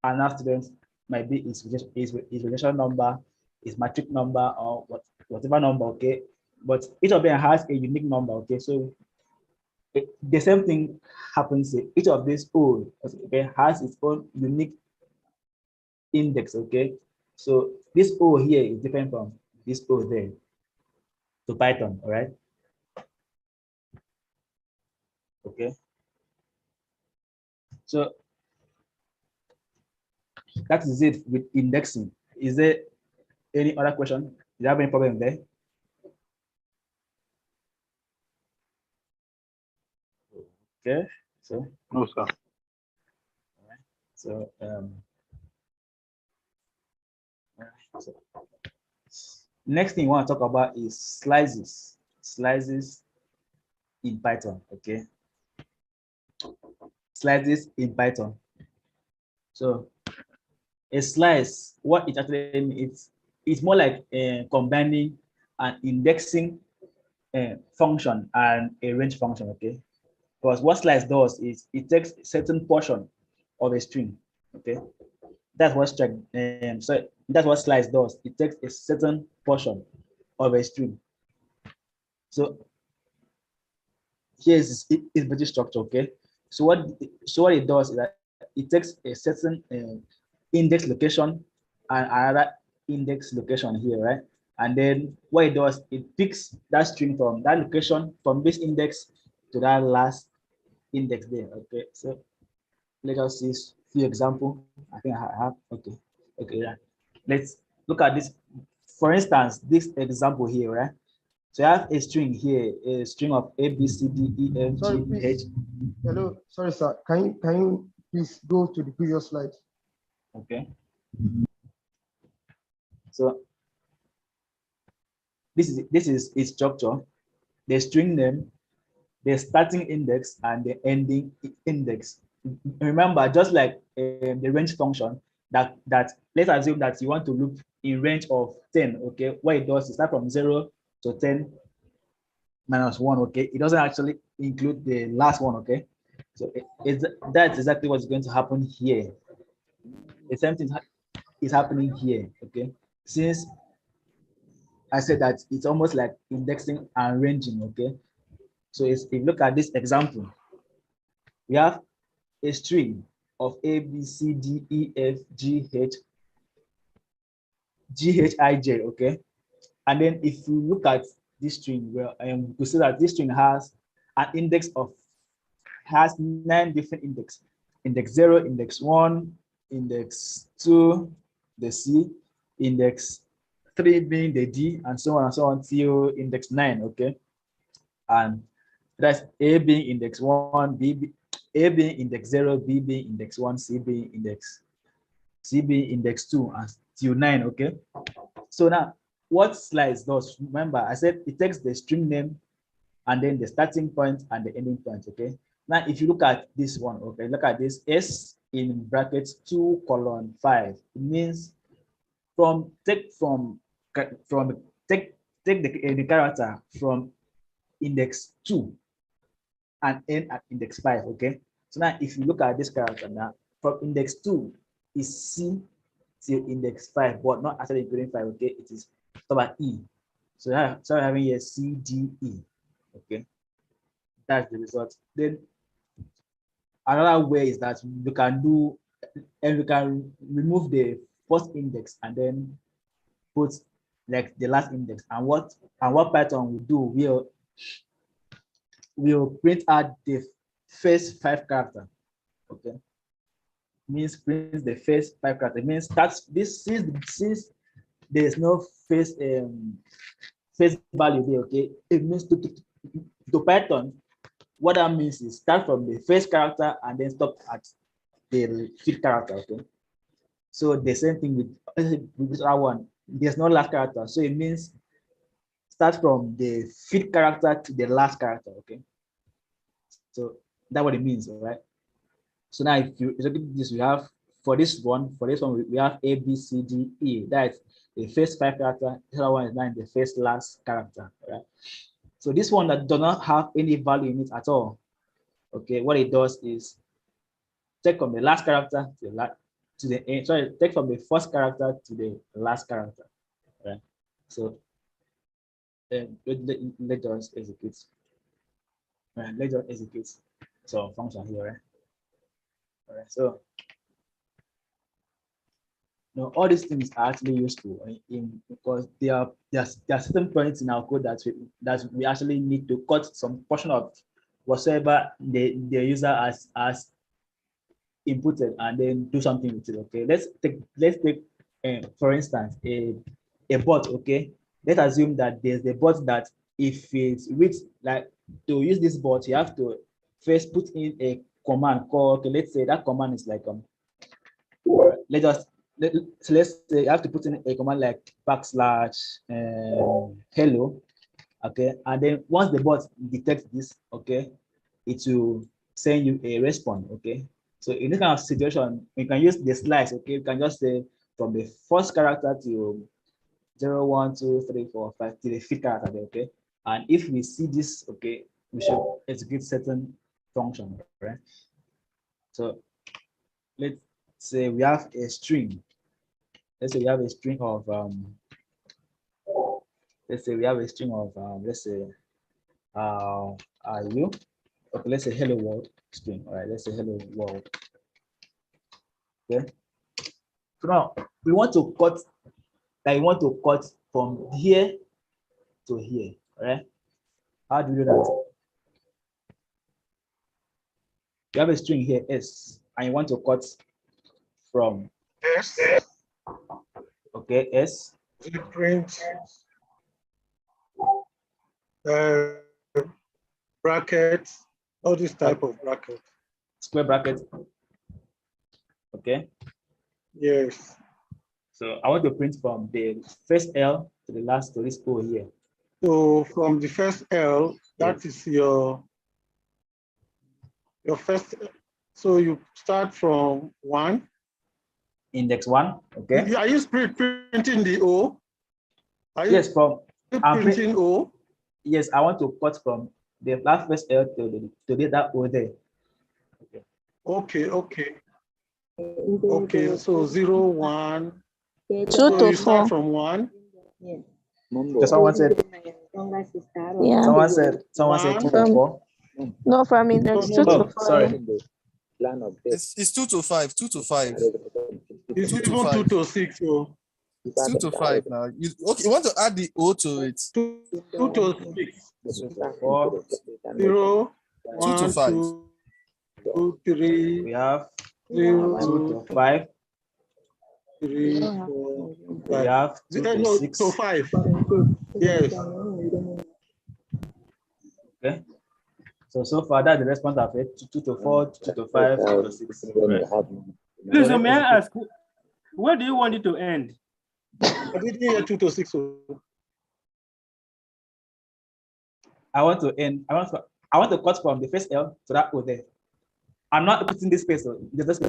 another student might be his registration number, his matric number, or whatever number, okay? But each of them has a unique number, okay? So the same thing happens here. Each of these O, okay, has its own unique index, okay? So this O here is different from this O there to Python, all right? Okay. So that is it with indexing. Is there any other question? Do you have any problem there? Okay, so no, sir. All right. So next thing we want to talk about is slices. Slices in Python, okay? Slices in Python. So a slice, what it actually means, it's more like combining an indexing function and a range function, okay? Because what slice does is it takes a certain portion of a string, okay? That's what so that's what slice does. It takes a certain portion of a string. So here's its basic structure, okay? So what it does is that it takes a certain index location and another index location here, right? And then what it does, it picks that string from that location, from this index to that last index there, okay? So let us see a few examples. I think I have, okay, yeah. Let's look at this. For instance, this example here, right? So I have a string here, a string of A, B, C, D, E, F, G, H. Hello, sorry, sir. Can you please go to the previous slide? Okay. So this is its structure, the string name, the starting index, and the ending index. Remember, just like the range function, that let's assume that you want to loop in range of 10, okay? What it does is start from 0 to 10, minus 1, okay? It doesn't actually include the last one, okay? So that's exactly what's going to happen here. The same thing is happening here, okay? Since I said that it's almost like indexing and ranging, okay? So if you look at this example, we have a string of A, B, C, D, E, F, G, H, G, H, I, J, okay? And then if you look at this string, well, you see that this string has an index of, has 9 different index. Index 0, index 1, index 2, the C, index 3 being the D, and so on till index 9, okay? And that's A being index 1, A being index 0, B being index 1, C being index 2, and till 9, okay? So now, what slice does, remember, I said it takes the string name and then the starting point and the ending point, okay? Now, if you look at this one, okay, look at this, S in brackets 2:5, it means take the character from index 2 and end at index 5, okay? So now, if you look at this character now, from index 2 is C till index 5, but not actually including 5, okay? It is start E. So having here C, D, E, okay? That's the result. Then another way is that we can do, and we can remove the first index and then put like the last index. And what Python will do will print out the first 5 character. Okay, means prints the first 5 character. It means that's this since there is no first value there. Okay, it means to Python. What that means is start from the first character and then stop at the 5th character, okay? So the same thing with this other one. There's no last character. So it means start from the 5th character to the last character, okay? So that's what it means, all right? So now if you look at this, we have, for this one, we have A, B, C, D, E. That's the first 5 character. The other one is now the first last character, right? So this one that does not have any value in it at all, okay, what it does is take from the last character to the end. Sorry, take from the first character to the last character, right? So let us execute. Right, let us execute some function here, right? All right, so now all these things are actually useful because there are certain points in our code that we actually need to cut some portion of whatsoever the user has inputted and then do something with it. Okay, let's take for instance a bot. Okay, let's assume that there's a bot that if it's with, like, to use this bot you have to first put in a command called, okay, let's say that command is like let's say you have to put in a command like \hello, okay, and then once the bot detects this, okay, it will send you a response, okay. So in this kind of situation, you can use the slice, okay. You can just say from the first character to 0, 1, 2, 3, 4, 5 to the 5th character, okay. And if we see this, okay, we should execute certain function, right? So let's say we have a string. Let's say we have a string of let's say are you, okay, let's say hello world string. All right, let's say hello world. Okay, so now we want to cut from here to here. All right, how do you do that? You have a string here S and you want to cut from S. Okay, S. You print brackets, all this type of bracket. Square bracket. Okay. Yes. So I want to print from the first L to the last, to this O here. So from the first L, that Yes. is your first. So you start from 1. Index 1. Okay. Are you printing the O? Are you Yes, from printing O? Yes, I want to cut from the last first L to that O there. Okay. Okay, so 0, 1. 2 So to you start 4. from 1. So someone said Yeah. someone said 2 to 4. No, from index 2 to Oh, 5. sorry. It's 2 to 5. 2 to 5. It's 2 to even 2 5. to 6. So It's 2 to 5 now. You want to add the O to it? 2 to 6. 2 to 4. 0, 2 to 1, 5. 2, 3, We have 0, 2 to 5. 3, 4, We 5. have 2 to No, 6. to 5. Yes. Okay. So far that's the response I've had. 2 to 4, 2 to 5, 2 to 6. Right. Please, may I ask, where do you want it to end? I didn't hear 2 to 6. I want to cut from the first L to that O there. I'm not putting this space, so just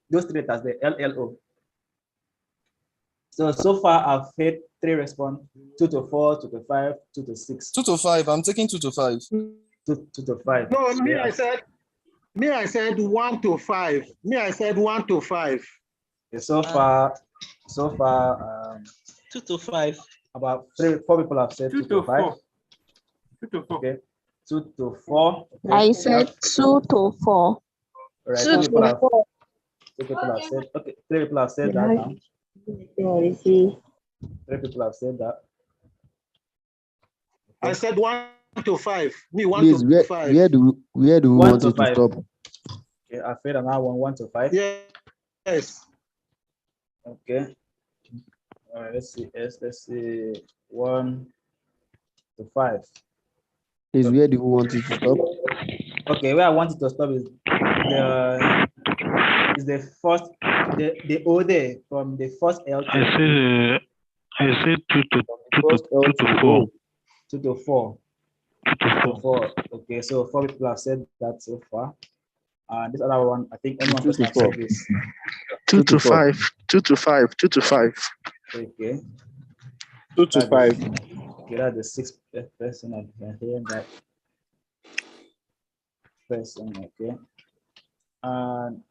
those three letters there, LLO. So far I've had 3 response: 2 to 4, 2 to 5, 2 to 6. 2 to 5. I'm taking 2 to 5. 2 to 5. No, I said 1 to 5. I said 1 to 5. Okay, so far 2 to 5. about 4 people have said 2 to 5. 2 to 4. Okay. 2 to 4. Okay. I said 2 to 4. Right. 2 to 4. 2 people have said. Okay. 3 people have said that now. 3 people have said that. I said 1 to 5. Me 1 Please, to 5. where do we 1 want to it to 5. stop? Okay, I've said now 1 to 5. Yes. Okay. All right, let's see 1 to 5. Please, where do we want it to stop? Okay, where I want it to stop is the first the O there from the first L to I said 2 to 4. 2 to 4. 2 to 4. Okay, so 4 people have said that so far. And this other one, I think only one 2 to person has 4. said this. 2 to 5. 2 to 5. 2 to 5. Okay. 2 to 5. Okay, that's the 6th person I can hear that person. Okay. And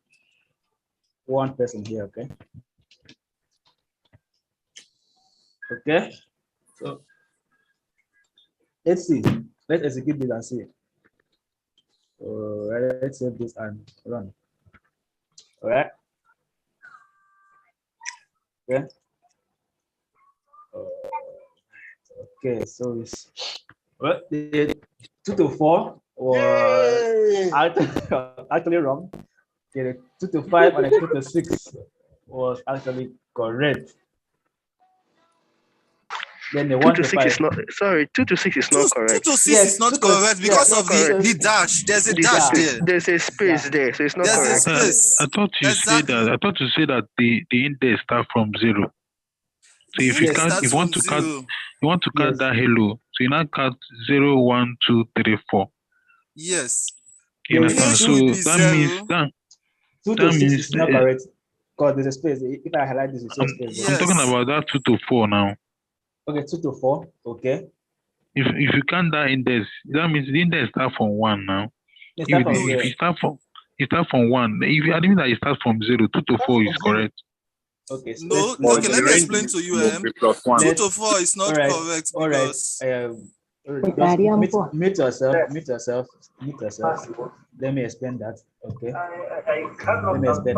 1 person here. Okay. Okay. So let's see. Let's execute this and see. All right. Let's save this and run. All right. Okay. Okay. So it's the 2 to 4 was actually wrong. Okay, the 2 to 5 and the 2 to 6 was actually correct. Then the 1 to 6 5. is not, sorry, 2 to 6 is not correct. 2 to 6 Yes, is not 2 to correct because of the dash. There's a dash there. There's a space there, so it's not There's a correct. space. I thought you Exactly. said that. I thought you said that the index start from 0. So if you Yes, count, starts if you want from to count, 0. you want to count Yes. that hello. So you now count 0, 1, 2, 3, 4. Yes. You understand? H So will be that means 0. that 2 to 6 is not correct because there's a space. If I highlight this, you see a space. Yes. I'm talking about that 2 to 4 now. Okay, 2 to 4. Okay. If you count that index, that means the index start from 1 now. It If starts from 0. you start from 1, if you admit that it starts from 0, 2 to 4 is correct. Okay. So No, But okay, the let me range explain to you. must be plus 1. 2 to 4 is not correct All right. because Just mute yourself. Let me explain that. Okay. Let me explain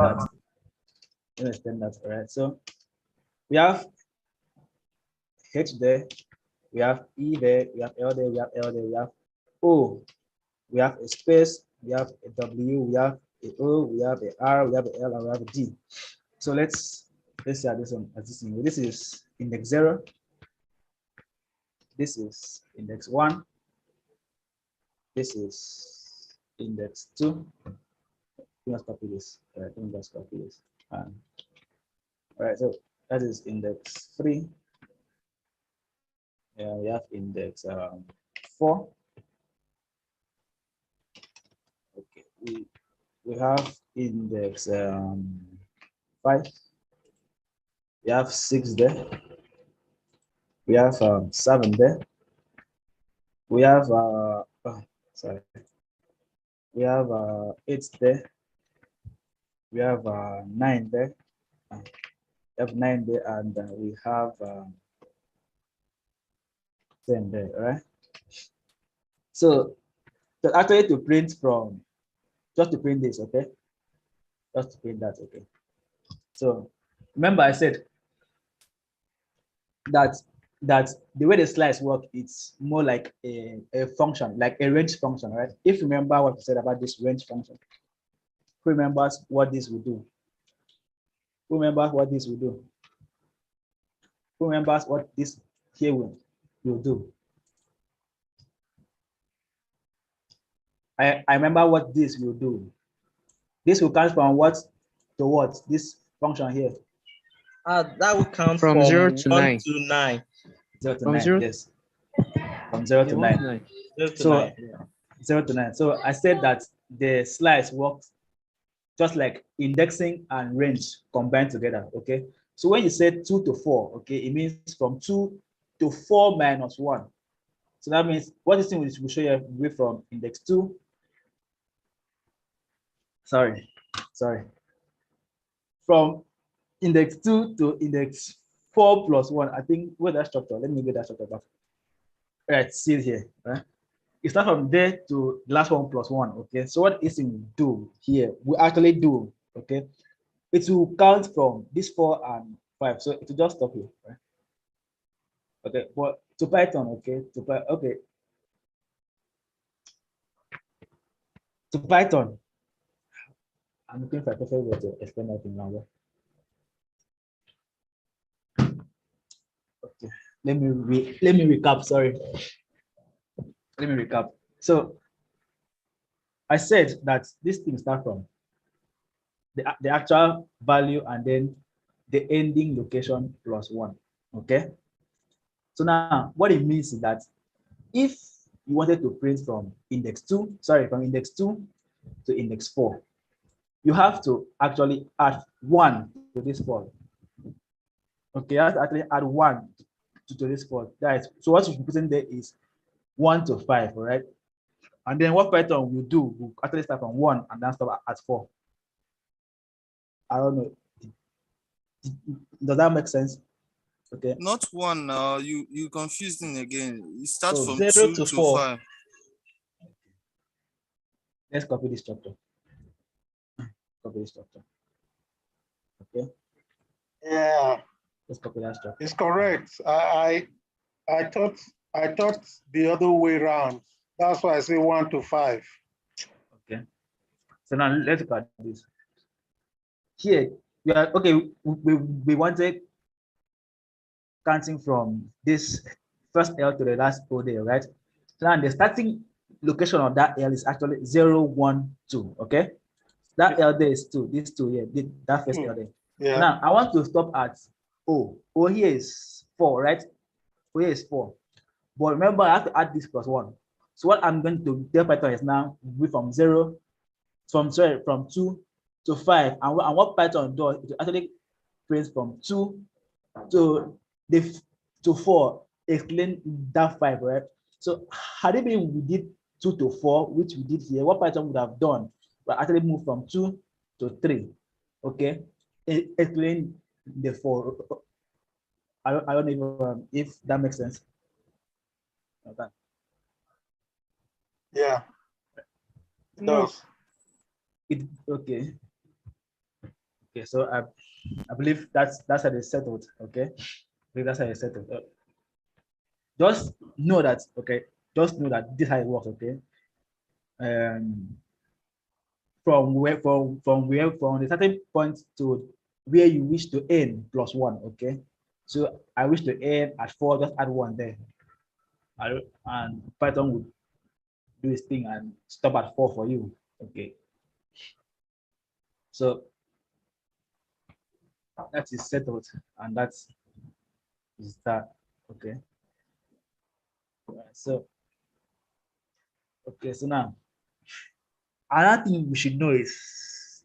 that. All right. So we have H there, we have E there, we have L there, we have L there, we have O, we have a space, we have a W, we have a O, we have a R, we have a L, and we have a D. So let's see how this one as this is index 0. This is index 1. This is index 2. Let's copy this. All right, let me just copy this. All right, so that is index 3. We have index 4. Okay, we have index 5. We have 6 there. We have 7 there. We have sorry. We have 8 there. We have 9 there. We have 9 there, and we have 10 there, right? So actually to print from, just to print this, okay? Just to print that, okay? So remember I said that the way the slice work, it's more like a function, like a range function, right? If you remember what we said about this range function, who remembers what this will do? Who remembers what this will do? Who remembers what this here will do? I remember what this will do. This will count from what to what? This function here. That will count From 0 to 1 9. to 9. 0 to From 9, 0 yes. From 0 to 9. 0 to So 9. 0 to 9. So I said that the slice works just like indexing and range combined together, okay? So when you say 2 to 4, okay, it means from 2 to 4 minus 1. So that means what this thing will show you way from index 2. Sorry. From index 2 to index 4 plus 1. I think where that structure, let me get that structure back. All right, see it here, right? It starts from there to the last one plus 1, okay? So what this thing will do here, we actually do, okay? It will count from this 4 and 5. So it will just stop here, right? Okay, but to Python, okay, to Python, I'm looking for a perfect way to explain that thing now. Okay, let me recap. Sorry, let me recap. So I said that this thing starts from the actual value and then the ending location plus 1. Okay. So now what it means is that if you wanted to print from index 2 to index 4, you have to actually add 1 to this 4. Okay, you have to actually add 1 to this 4. That is, so what you should put in there is 1 to 5, all right? And then what Python will do, will actually start from 1 and then stop at 4. I don't know. Does that make sense? Okay. Not 1 now. You confusing again. It starts So from 0 2 to to 4. 5. Let's copy this structure. Copy this structure. Okay. Yeah, Let's copy that structure. it's correct. I thought the other way around. That's why I say 1 to 5. Okay. So now let's look at this. Here, we are okay. We wanted counting from this first L to the last O there, right? So now the starting location of that L is actually 0, 1, 2. Okay. That L there is 2. This 2 here, that first L there. Yeah. Now I want to stop at O. O here is 4, right? O here is 4. But remember, I have to add this plus 1. So what I'm going to tell Python is now we from 2 to 5. And what Python does, it actually prints from 2 to 4, explain that 5, right? So had it been we did 2 to 4, which we did here, what Python would have done, but actually move from 2 to 3. Okay, explain the 4. I don't know if that makes sense. Okay. Yeah. It does. Okay. Okay, so I believe that's how they settled. Okay, I believe that's how they settled. Just know that. Okay, just know that this is how it works. Okay, from the starting point to where you wish to end plus 1. Okay, so I wish to end at 4. Just add 1 there, and Python would do its thing and stop at 4 for you. Okay, so that is settled, and that is that. Okay. So okay, so now another thing we should know is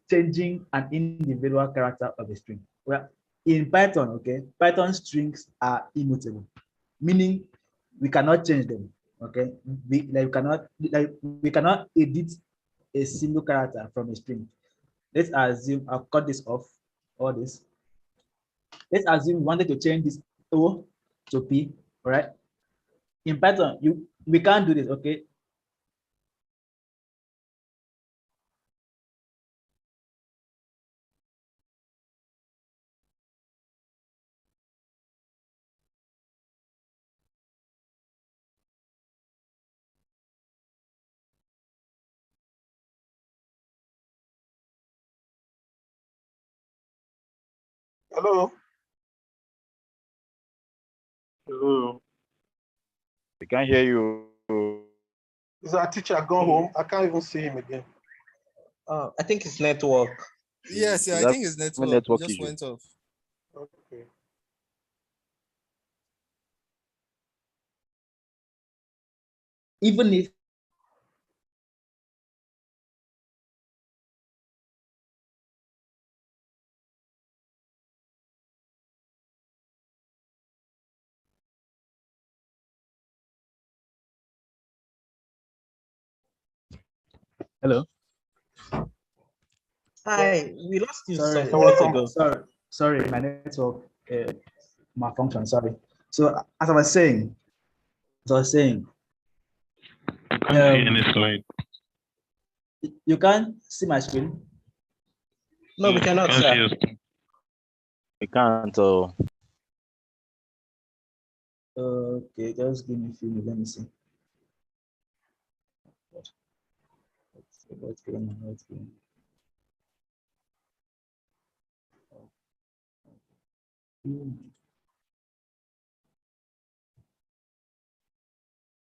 changing an individual character of a string. Well, in Python, okay, Python strings are immutable, meaning we cannot change them. Okay, we cannot edit a single character from a string. Let's assume I'll cut this off, all this. Let's assume we wanted to change this O to P, all right? In Python, we can't do this, okay? Hello? Hello. We can't hear you. Is our teacher gone home? I can't even see him again. I think it's network. Yes, yeah, I think it's network. network It just issue. went off. Okay. Even if hello. Hi, we lost you Sorry, some minutes ago. sorry, my network malfunction. Sorry. So as I was saying, I can't see any slide. you can't see my screen. No, we cannot, Can't sir. see us. We can't. Okay, just give me a few minutes. Let me see. What's going on? What's going on?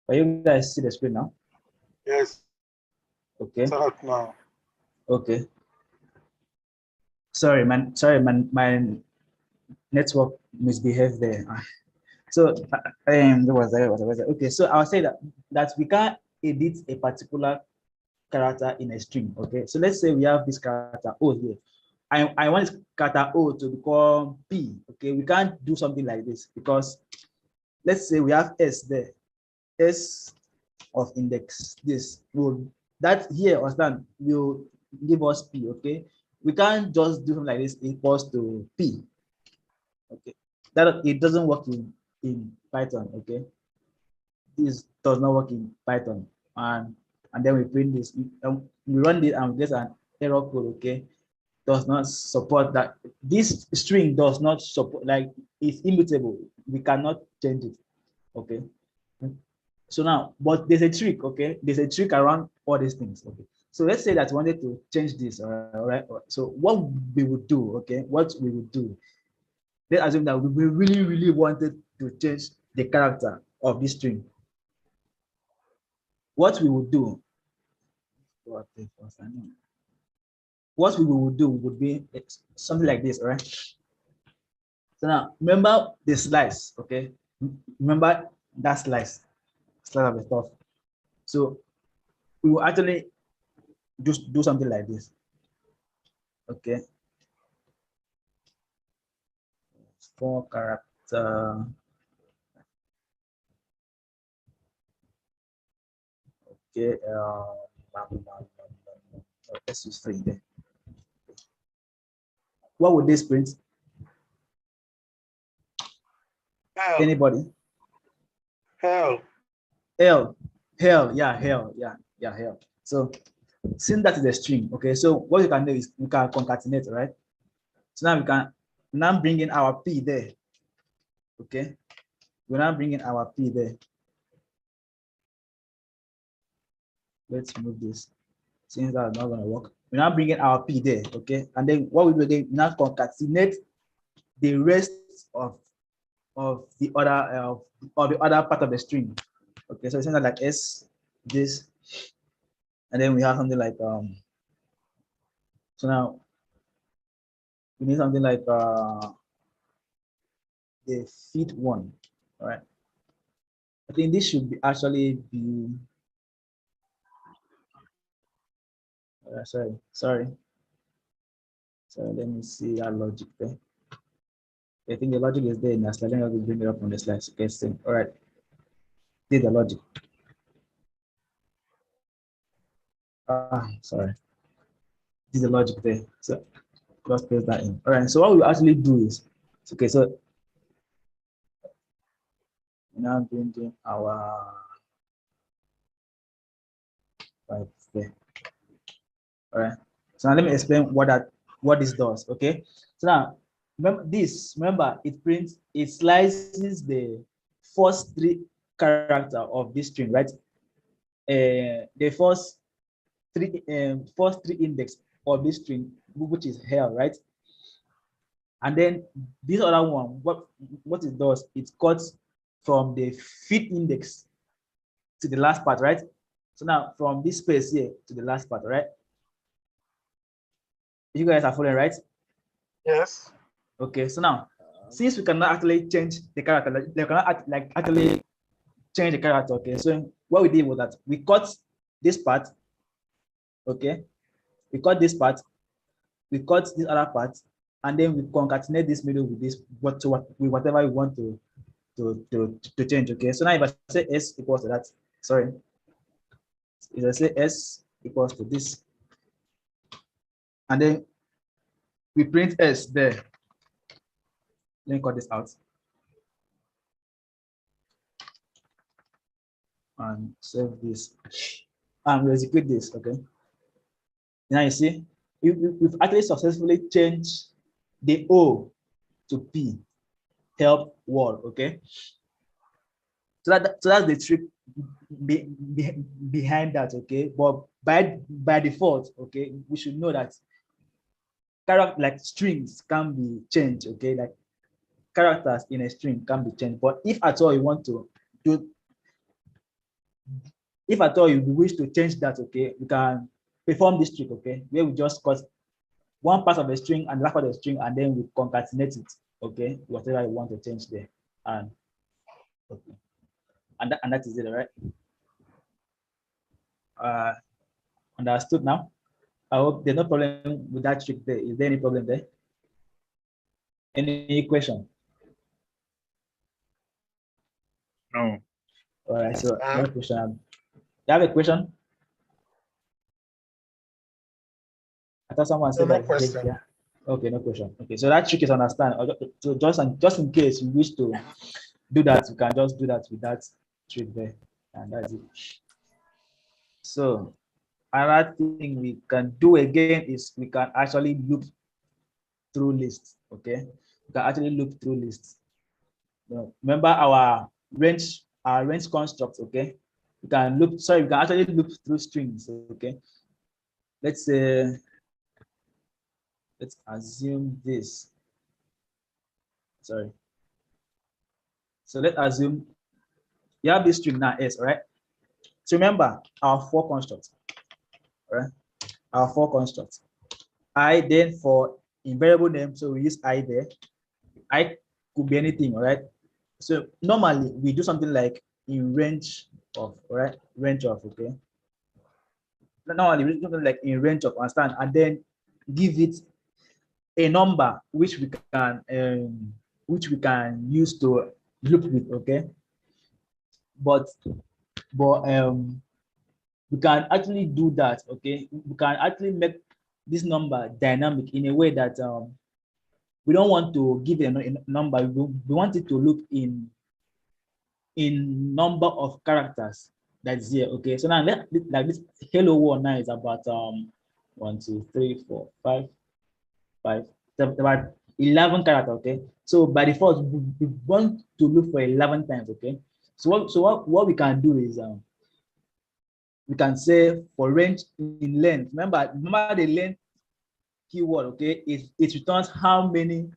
Are you guys see the screen now? Yes. Okay. It's out now. Okay. Sorry, man. Sorry, man. My network misbehaved there. So, okay. So I'll say that we can't edit a particular character in a string. Okay. So let's say we have this character O here. I want this character O to become P. Okay. We can't do something like this because let's say we have S there, S of index. This will that here or stand will give us P. Okay. We can't just do something like this equals to P. Okay. That it doesn't work in Python. Okay. This does not work in Python, and then we print this. We run it and we get an error code. Okay, does not support that. This string does not support, like it's immutable. We cannot change it. Okay. So now, but there's a trick. Okay, there's a trick around all these things. Okay. So let's say that we wanted to change this. All right. So what we would do? Okay, what we would do? Let's assume that we really wanted to change the character of this string. What we would do, what we would do would be something like this, all right? So now, remember the slice, okay? Remember that slice of the stuff. So we will actually just do something like this, okay? 4 character. Okay, let's use 3 there. What would this print? Hell. Anybody? Hell. Hell, yeah, hell. So since that is a string, okay, so what you can do is we can concatenate, right? So now we can now bring in our P there, okay? We're now bringing our P there. Let's move this, since that's not gonna work. We're now bringing our P there, okay? And then what we do again, we now concatenate the rest of the other part of the string. Okay, so it's something like S, this, and then we have something like so now we need something like the feed one. All right. I think this should be actually be sorry. So let me see that logic there. I think the logic is there in the slide. Let me bring it up on the slides. Okay, so all right. Did the logic. Sorry. This is the logic there. So just paste that in. All right. So what we actually do is, okay. So now doing our right there. All right. So now let me explain what this does. Okay. So now remember it slices the first three character of this string, right? The first three index of this string, which is hell, right? And then this other one, what it does, it cuts from the fifth index to the last part, right? So now from this space here to the last part, right? You guys are following, right? Yes. Okay, so now since we cannot actually change the character, they cannot actually change the character. Okay, so what we did was that we cut this part. Okay, we cut this part, we cut this other part, and then we concatenate this middle with this with whatever we want to change. Okay, so now if I say s equals to that, sorry, if I say s equals to this, and then we print s there. Let me cut this out and save this, and we execute this. Okay, now you see we've actually successfully changed the O to P, help word. Okay, so that's the trick behind that. Okay, but by default, okay, we should know that character like strings can be changed. Okay, like characters in a string can be changed, but if at all you want to do, if at all you wish to change that, okay, you can perform this trick. Okay, where we just cut one part of the string and the last part of the string, and then we concatenate it. Okay, whatever you want to change there, and okay, and that is it, right? Understood now? I hope there's no problem with that trick there. Is there any problem there? Any question? No. All right, so no question. You have a question? I thought someone said No that. question. Yeah. Okay, no question. Okay, so that trick is understand. So just in case you wish to do that, you can just do that with that trick there, and that's it. So another thing we can do again is we can actually loop through lists. Okay, we can actually loop through lists. Remember our range construct. Okay, we can loop. Sorry, we can actually loop through strings. Okay, let's say let's assume this. Sorry. So let's assume you have this string now s, right? So remember our for constructs, right? Our for constructs. I then for invariable name, so we use I there. I could be anything, all right? So normally we do something like in range of, all right? Range of, okay? Normally we do something like in range of, understand, and then give it a number which we can use to loop with, okay? But we can actually do that, okay? We can actually make this number dynamic in a way that we don't want to give a number. We want it to look in number of characters that's here, okay? So now like this hello world now is about 1, 2, 3, 4, 5, 5, 7, about 11 characters, okay? So by default, we want to look for 11 times, okay? So what we can do is we can say for range in length. Remember the length keyword, okay? It returns how many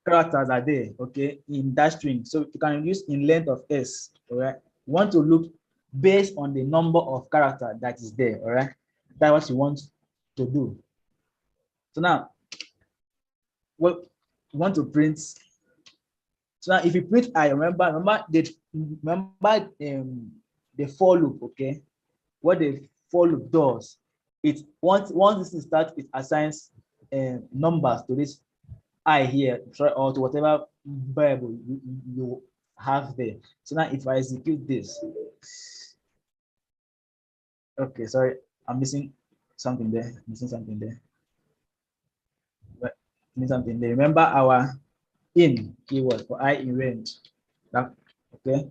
characters are there, okay, in that string. So you can use in length of s, all right? You want to look based on the number of characters that is there, all right? That's what you want to do. So now, what you want to print. So now, if you print I, remember the for loop, okay? What the for loop does, it once this starts, it assigns numbers to this I here, or to whatever variable you have there. So now if I execute this, okay, sorry, I'm missing something there. Missing something there. But missing something there. Remember our in keyword for I in range. That okay?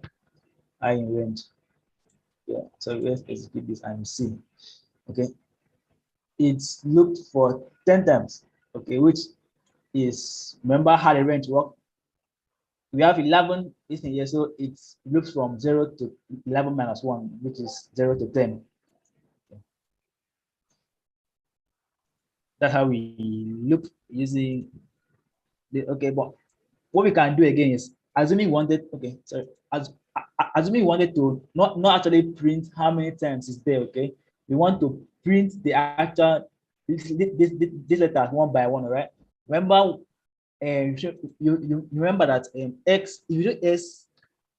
I in range. Yeah. So let's execute this and see. Okay. It's looked for 10 times. Okay, which is remember how the range work. We have 11 this thing here, so it looks from 0 to 11 minus 1, which is 0 to 10. That's how we look using the okay. But what we can do again is assuming we wanted okay, sorry, assuming we wanted to not actually print how many times is there. Okay, we want to print the actual this letter one by one. All right. Remember, you remember that x, if you do s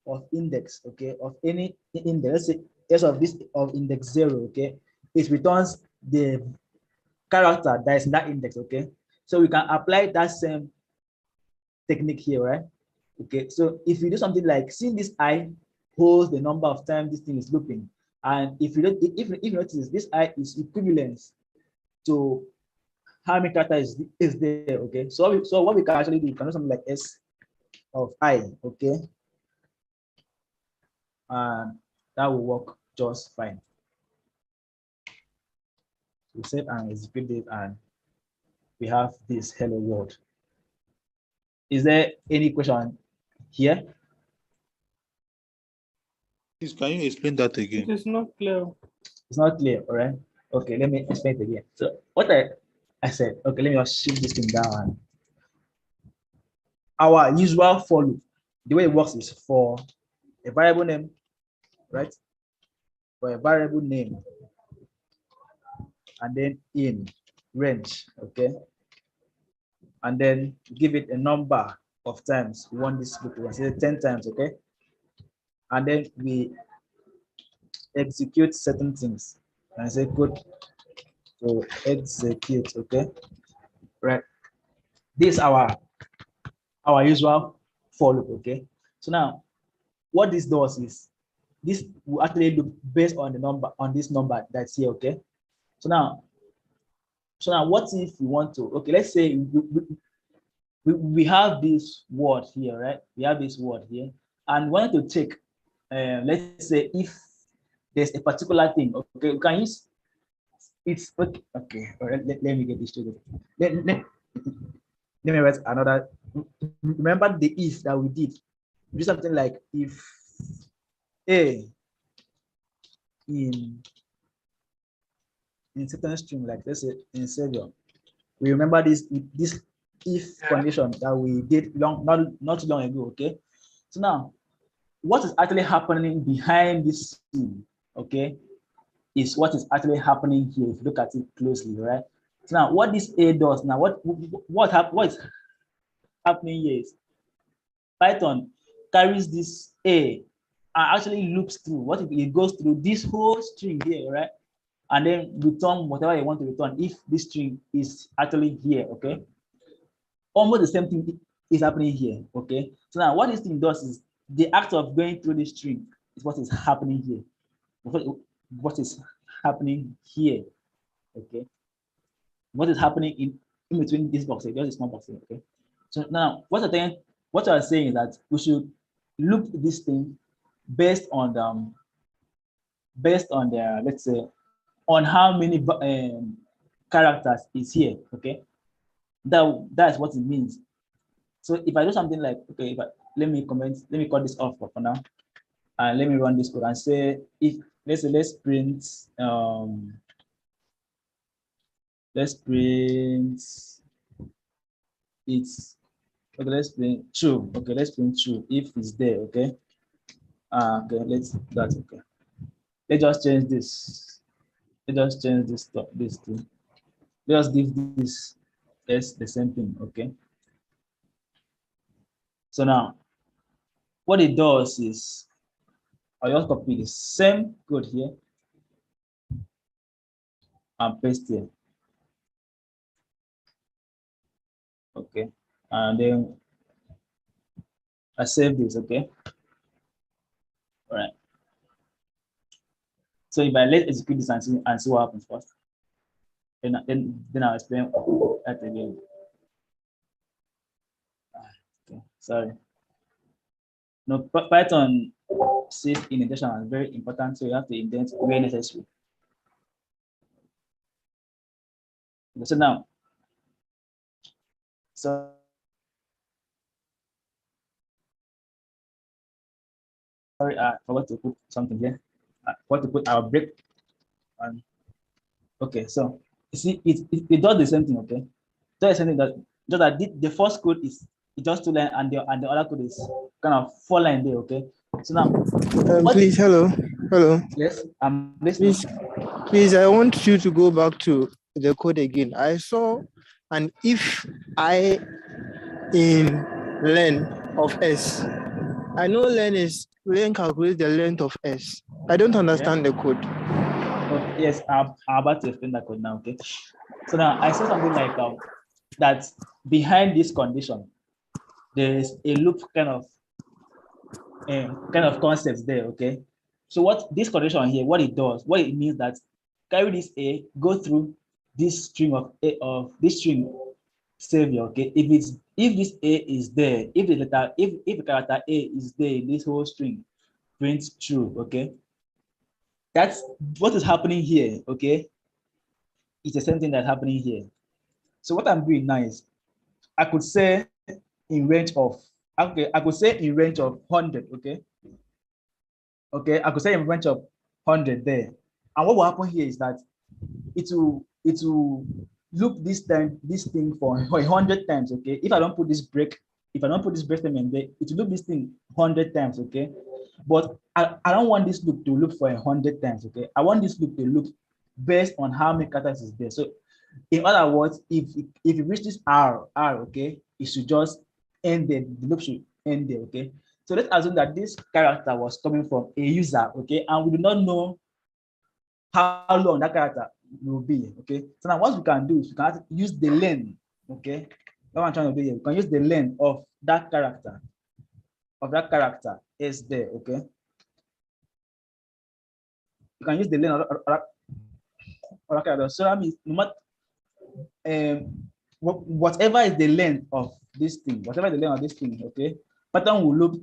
of index, okay, of any index, let's say s of this of index 0, okay, it returns the character that is in that index, okay. So we can apply that same technique here, right? Okay, so if you do something like seeing this I holds the number of times this thing is looping, and if you don't, if you notice this I is equivalent to how many characters is there, okay. So what we can actually do, we can do something like s of I, okay, and that will work just fine. We save and execute it, and we have this hello world. Is there any question here? Please, can you explain that again? It is not clear. It's not clear, all right? Okay, let me explain it again. So what I said, okay, let me just shift this thing down. Our usual for loop, the way it works is for a variable name, right? For a variable name, and then in range, okay? And then give it a number of times we want this loop, we want to say 10 times, okay? And then we execute certain things and say code to execute, okay? Right. This is our usual for loop, okay? So now what this does is this will actually loop based on the number on this number that's here, okay? So now what if we want to, okay, let's say we have this word here, right? We have this word here, and we want to check, let's say if there's a particular thing, okay, we can use it's okay. Okay, all right, let me get this straight. Let me write another. Remember the if that we did. We do something like if a in certain string, like let's say in Savior, we remember this if condition that we did not too long ago. Okay, so now what is actually happening behind this scene, okay, is what is actually happening here if you look at it closely, right? So now what this a does now, what is happening here is Python carries this a and actually loops through what if it goes through this whole string here, right? And then return whatever you want to return if this string is actually here, okay? Almost the same thing is happening here, okay? So now what this thing does is the act of going through this string is what is happening here. What is happening here, okay? What is happening in between this box here, just a small box here, okay? So now what I'm saying is that we should loop this thing based on the let's say on how many characters is here, okay? That's what it means. So if I do something like, okay, let me cut this off for now, and let me run this code and say if let's print it's okay, let's print true. Okay, let's print true if it's there, okay? Okay, okay. Let's just change this. Let's just change this thing. Let's give this as the same thing, okay? So now what it does is I just copy the same code here and paste here. Okay, and then I save this, okay? All right. So if I let's execute this and see what happens first. Then I'll explain that again. Okay, sorry. No, Python safe indentation is very important, so you have to indent where necessary. So now, sorry, I forgot to put something here. I forgot to put our break. Okay, so you see, it does the same thing. Okay, does the same thing that just that the first code is just 2 lines and the other code is kind of 4 lines there. Okay, so now please, hello. Yes, I'm listening. Please, I want you to go back to the code again. I saw an if I in len of s. I know len calculates the length of s. I don't understand the code. Okay, yes, I'm about to explain that code now. Okay, so now I saw something like that behind this condition, there is a loop kind of concepts there. Okay, so what this condition here, what it does, what it means that carry this a, go through this string of this string savior. Okay, if this a is there, if the character a is there in this whole string, print true. Okay, that's what is happening here. Okay, it's the same thing that's happening here. So what I'm doing now is I could say in range of, okay, I could say in range of 100. Okay, I could say in range of 100 there. And what will happen here is that it will loop this thing for 100 times. Okay, if I don't put this break statement there, it will loop this thing 100 times. Okay, but I don't want this loop to loop for 100 times. Okay, I want this loop to loop based on how many characters is there. So in other words, if you reach this r, okay, it should just end there. The loop should end there. Okay, so let's assume that this character was coming from a user. Okay, and we do not know how long that character will be. Okay, so now what we can do is we can use the length. Okay, what I'm trying to do here, we can use the length of that character. Is there. Okay, you can use the length of that character. So that means no matter whatever is the length of this thing, okay, pattern will loop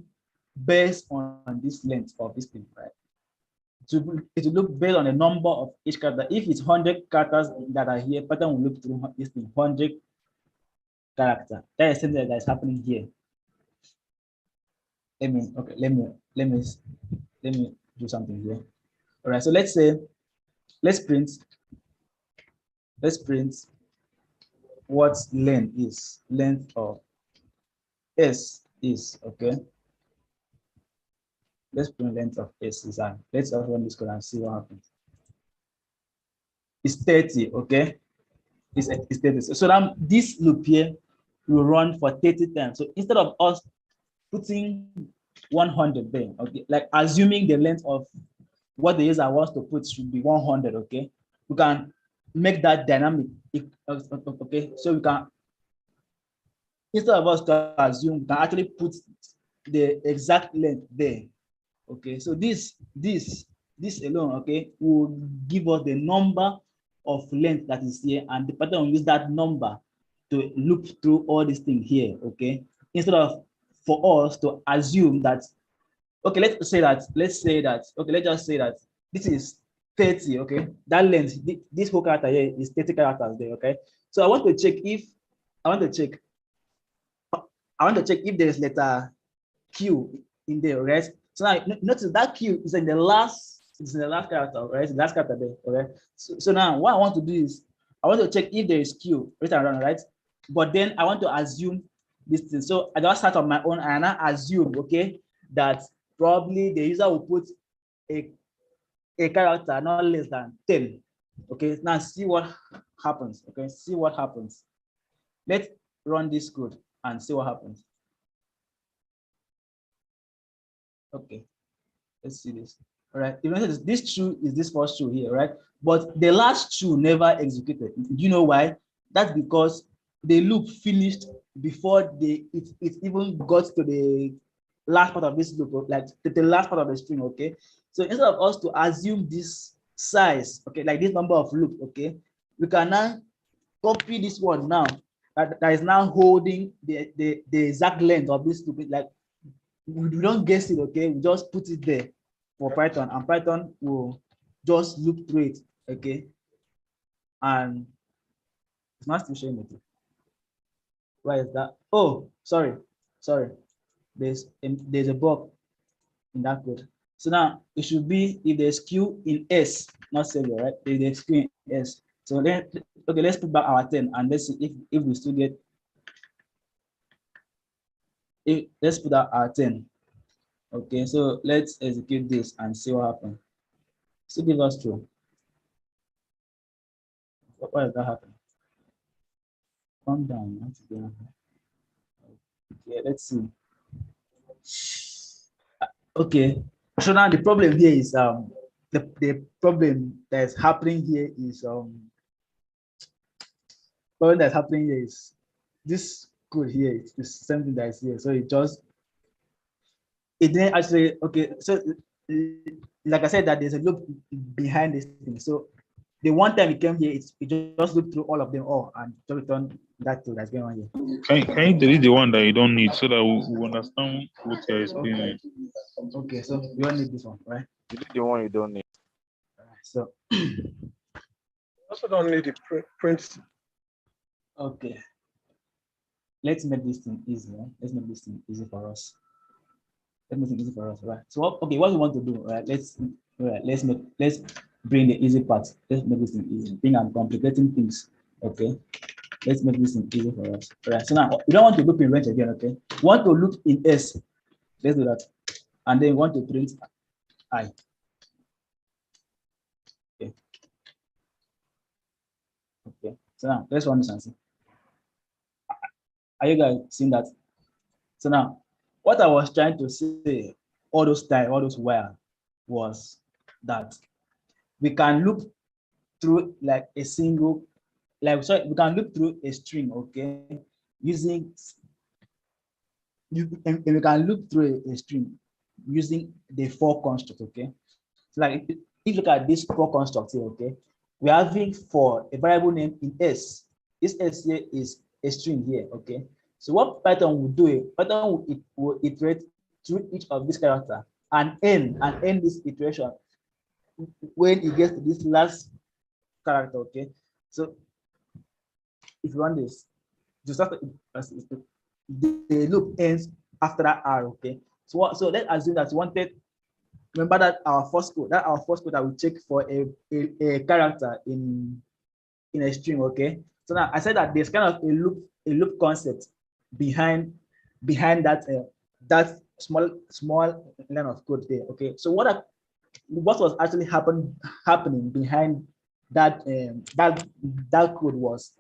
based on this length of this thing, right? It will loop based on the number of each character. If it's 100 characters that are here, pattern will loop through this thing, 100 character. That is something that is happening here. Let me do something here. All right, so let's print what length of s is. Okay, let's print length of s is, and let's run this code and see what happens. It's 30. Okay, it's 30. So now this loop here will run for 30 times. So instead of us putting 100 there, okay, like assuming the length of what the user wants to put should be 100. Okay, we can make that dynamic. Okay, so we can, instead of us to assume, we can actually put the exact length there. Okay, so this alone, okay, will give us the number of length that is here, and the pattern will use that number to loop through all these things here. Okay, instead of for us to assume that, okay, let's just say that this is 30. Okay, that length, this whole character here is 30 characters there. Okay, so I want to check if there's letter Q in there, right? So now notice that Q is in the last character, right? The last character there. Okay, so now what I want to do is I want to check if there is Q written around, right? But then I want to assume this thing. So I just start on my own and I assume, okay, that probably the user will put a character not less than 10. Okay, now see what happens. Okay, see what happens. Let's run this code and see what happens. Okay, let's see this. All right, you notice this true is this first true here, right? But the last true never executed. Do you know why? That's because the loop finished before it even got to the last part of this loop, like the last part of the string. Okay, so instead of us to assume this size, okay, like this number of loop, okay, we can now copy this one now that is now holding the exact length of this loop. Like we don't guess it, okay, we just put it there for Python, and Python will just loop through it, okay, and it's not still showing it. Why is that? Oh, sorry, there's a bug in that code. So now it should be if there's Q in S, not savior, right? If there's Q in S. So then, okay, let's put back our 10 and let's see if we still get. Let's put out our 10. Okay, so let's execute this and see what happens. Still give us true. Why does that happen? Calm down. Okay, let's see. Okay, so now the problem here is the problem that's happening here is this code here is something that is here. So it didn't actually, okay, so like I said that there's a loop behind this thing. So the one time it came here, it just looked through all of them all and just returned that code that's going on here. Can you delete the one that you don't need so that we understand what you're explaining? Okay, so you don't need this one, right? Delete the one you don't need. So also don't need the print. Okay. Let's make this thing easy. Right? Let's make this thing easy for us. Let's make it easy for us, right? So what we want to do, right? Let's bring the easy part. Let's make this thing easy. I think I'm complicating things. Okay. Let's make this thing easy for us. All right. So now we don't want to loop in range again, okay? We want to loop in S. Let's do that. And then we want to print I. Okay. Okay. So now let's run this and see. Are you guys seeing that? So now, what I was trying to say all those while was that we can loop through like a single, we can loop through a string, okay, and we can loop through a string using the for construct, okay. So like if you look at this for construct here, okay, we're having for a variable name in S. This S here is a string here, okay. So what Python will do, Python will iterate through each of these characters and end this iteration when it gets to this last character, okay. So if you run this, just after the loop ends after that R, okay. So let's assume that you wanted. Remember that our first code that we check for a character in a string, okay. So now I said that there's kind of a loop concept behind that small line of code there, okay. So what was actually happening behind that that code was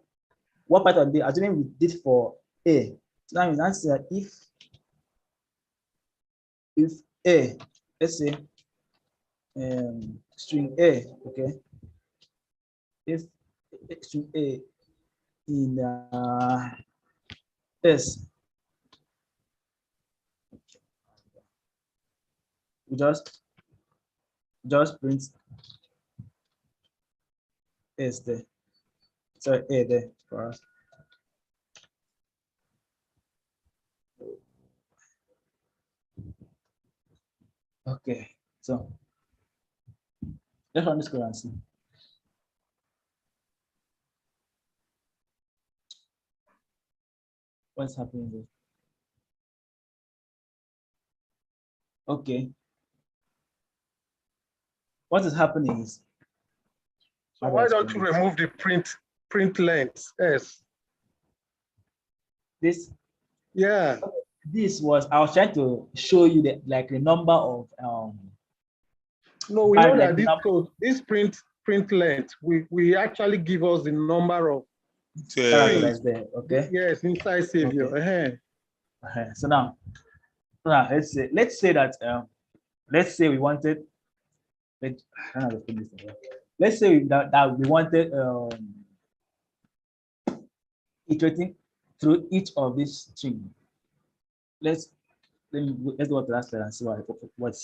what Python did. Assuming we did for A. So now we answer if A, let's say string A, okay. If string A in S, we just print S there. Sorry, A there for us. Okay, so let's run this code and see. What's happening there? Okay. What is happening is. So why don't you remove the print length S? This. Yeah. This was, I was trying to show you that like the number of no, we know that this code, this print length, we actually give us the number of characters there, okay? Yes, inside savior. Okay. So now let's say that let's say we wanted let's say that we wanted iterating through each of these strings. Let's go to the last slide and see what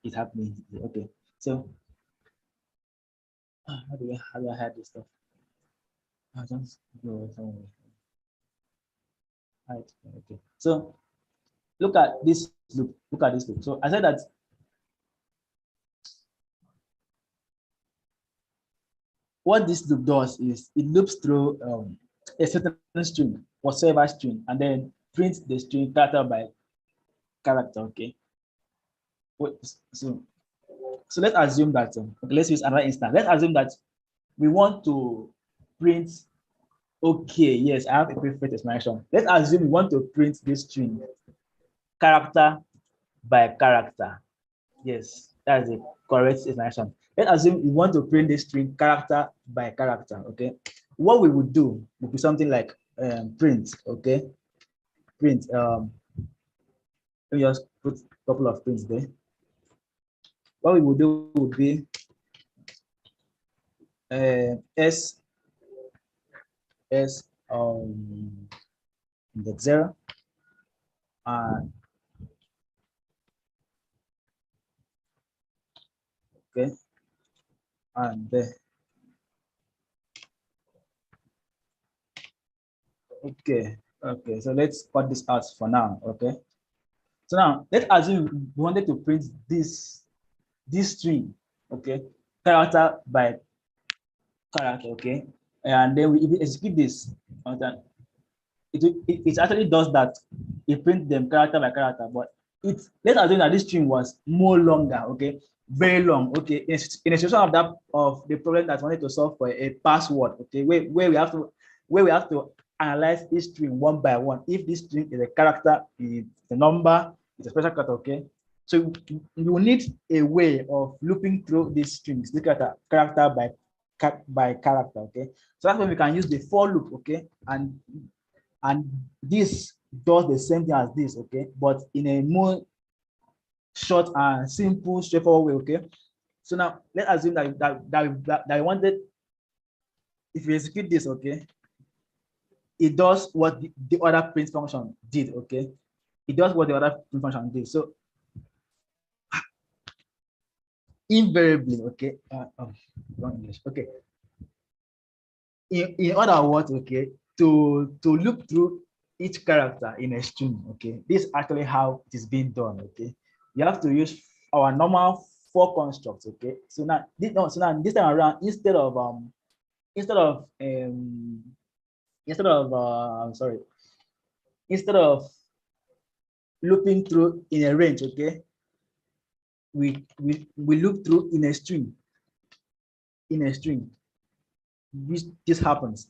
is happening here. Okay, so how do I hide this stuff? I just go somewhere. Hide. Okay. So look at this loop. Look at this loop. So I said that what this loop does is it loops through a certain string, whatsoever string, and then prints the string character by character. Okay. So so let's assume that okay, let's use another instance. Let's assume that we want to print. Okay, yes, I have a perfect explanation. Let's assume we want to print this string character by character. Yes, that's the correct explanation. Let's assume we want to print this string character by character. Okay, what we would do would be something like print. Okay, print. Let me just put a couple of prints there. What we would do would be s index 0 and okay, and okay. So let's cut this out for now. Okay. So now let's assume we wanted to print this string. Okay, character by character. Okay, and then if we execute this, it actually does that. It prints them character by character, but let's assume that this string was more longer. Okay, very long. Okay, in a situation of the problem that we wanted to solve for a password. Okay, where we have to analyze each string one by one. If this string is a character, it's a number, it's a special character. Okay, so you need a way of looping through these strings, this character by character. Okay, so that's when we can use the for loop. Okay, and this does the same thing as this. Okay, but in a more short and simple, straightforward way. Okay, so now let's assume that I wanted, if we execute this, okay, it does what the other print function did. Okay, it does what the other print function did. So invariably, okay, wrong English. Okay, in other words, okay, to loop through each character in a string. Okay, this is actually how it is being done. Okay, you have to use our normal for constructs. Okay, so now this time around, instead of sorry, instead of looping through in a range, okay, we loop through in a string. This happens.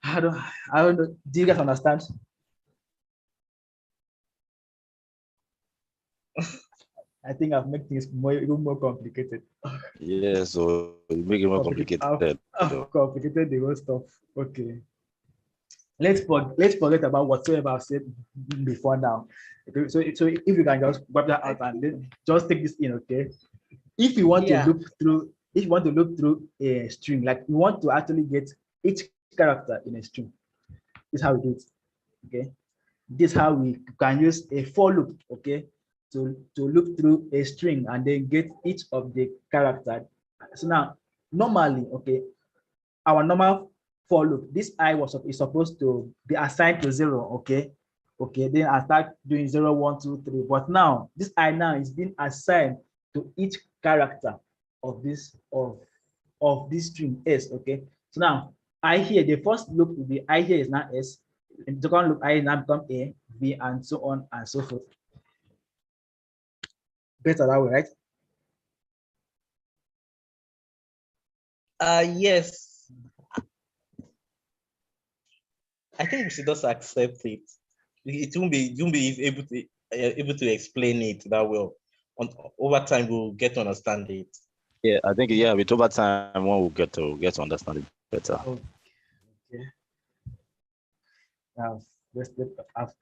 I don't know. Do you guys understand? I think I've made things even more complicated. Yes, so it make it more complicated. I've complicated the whole stuff. Okay. Let's forget about whatsoever I've said before now. Okay, so if you can just wipe that out and then just take this in. Okay. If you want to loop through a string, like you want to actually get each character in a string, this is how we do it. Okay. This is how we can use a for loop. Okay, to loop through a string and then get each of the characters. So now, normally, okay, our normal for loop, this I is supposed to be assigned to 0. Okay, then I start doing 0, 1, 2, 3. But now this I now is being assigned to each character of this string S. Okay, so now I here, the first loop will be I here is now S, and the second loop I now become A, B, and so on and so forth. Better that way, right? Yes. I think we should just accept it. It won't be able to explain it that well. Over time, we'll get to understand it. Yeah, I think with over time, one will get to understand it better. Okay.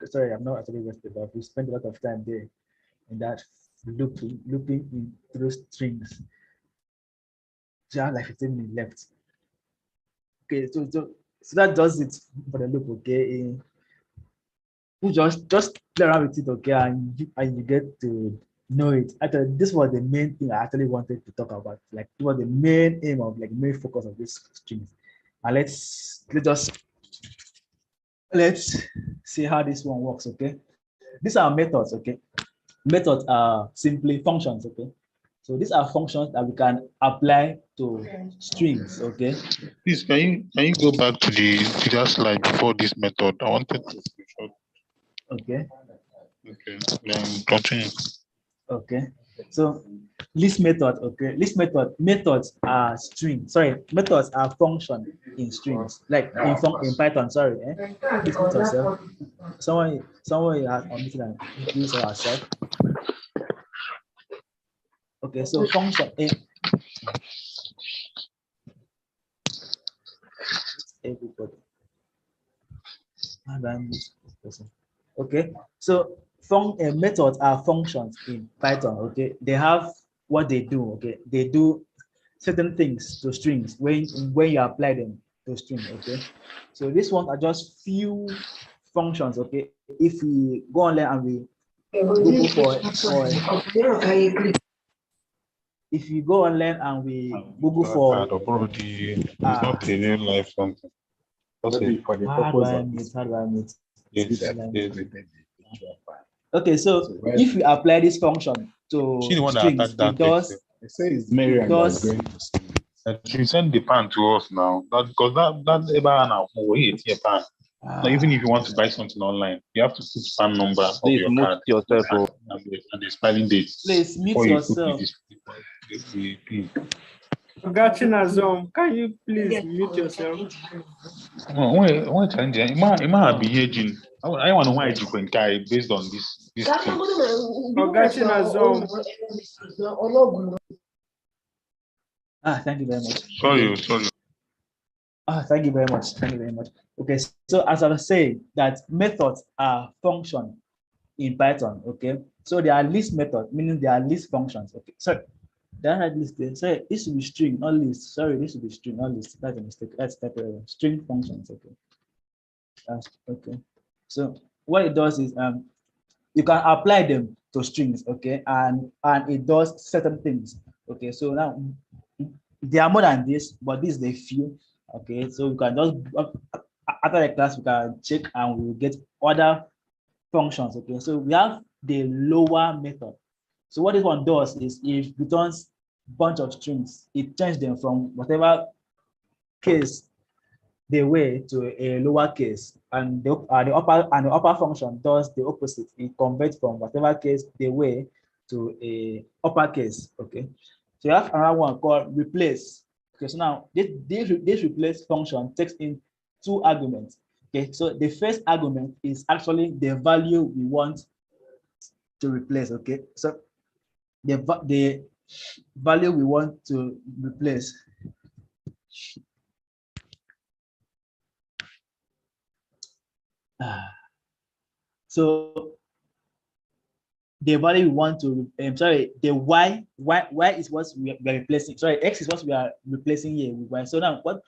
Sorry, I'm not actually wasted, but we spent a lot of time there in that looping through strings. Just like 15 minutes left. Okay, so that does it for the loop. Okay, you just play around with it. Okay, and you get to know it. Actually, this was the main thing I actually wanted to talk about. Like, it was the main aim of, like, main focus of this stream. And let's see how this one works. Okay, these are methods. Okay, methods are simply functions. Okay, so these are functions that we can apply to strings. Okay. Please, can you go back to that slide before this method? I wanted to screenshot. Okay. Okay, then continue. Okay. So list method, okay. Methods are methods are function in strings, like in Python, sorry. Please mute yourself. Someone has unmuted and introduce ourselves. Okay, so function everybody. How do I mute this person? Okay, so methods are functions in Python. Okay, they have what they do. Okay, they do certain things to strings when you apply them to string. Okay, so this one are just few functions. Okay, if we go online and we Google for if you go online and we Google for not a real life something. How do I mute? Okay, so if we apply this function to strings, it does. She sent the pan to us now. Because that ever now we hit pan. Now, even if you want to buy something online, you have to put pan number of your card yourself, and the expiring date. Please mute yourself. Gachinazom, can you please mute yourself? When challenge, it might be aging. I want to why you can carry based on this thing. Gachinazom. Thank you very much. Sorry. Thank you very much. Thank you very much. Okay, so as I was saying, that methods are function in Python. Okay, so they are list method, meaning they are list functions. Okay, sorry, they are not list. Sorry, this should be string, not list. Sorry, this should be string, not list. That's a mistake. That's type error. String functions. Okay. Okay. So what it does is you can apply them to strings. Okay, and it does certain things. Okay, so now there are more than this, but this is the few. Okay, so we can just after the class we can check and we will get other functions. Okay, so we have the lower method. So what this one does is it returns bunch of strings. It changes them from whatever case they were to a lower case, and the upper function does the opposite. It converts from whatever case they were to a upper case. Okay, so you have another one called replace. Okay, so now this replace function takes in two arguments. Okay, so the first argument is actually the value we want to replace. Okay, so the value we want to replace. So the value we want to the y is what we are replacing. Sorry, x is what we are replacing here with y. So now what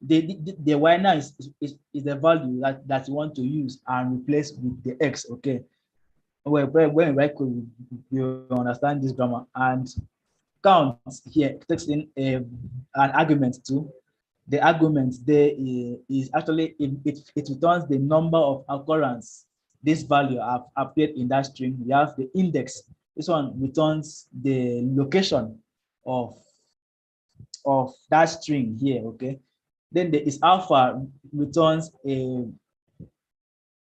the y now is the value that you want to use and replace with the x. Okay, when we write code, you understand this grammar. And count here takes in an argument too. The argument there is actually it returns the number of occurrence this value have appeared in that string. We have the index. This one returns the location of that string here. Okay, then there is alpha returns a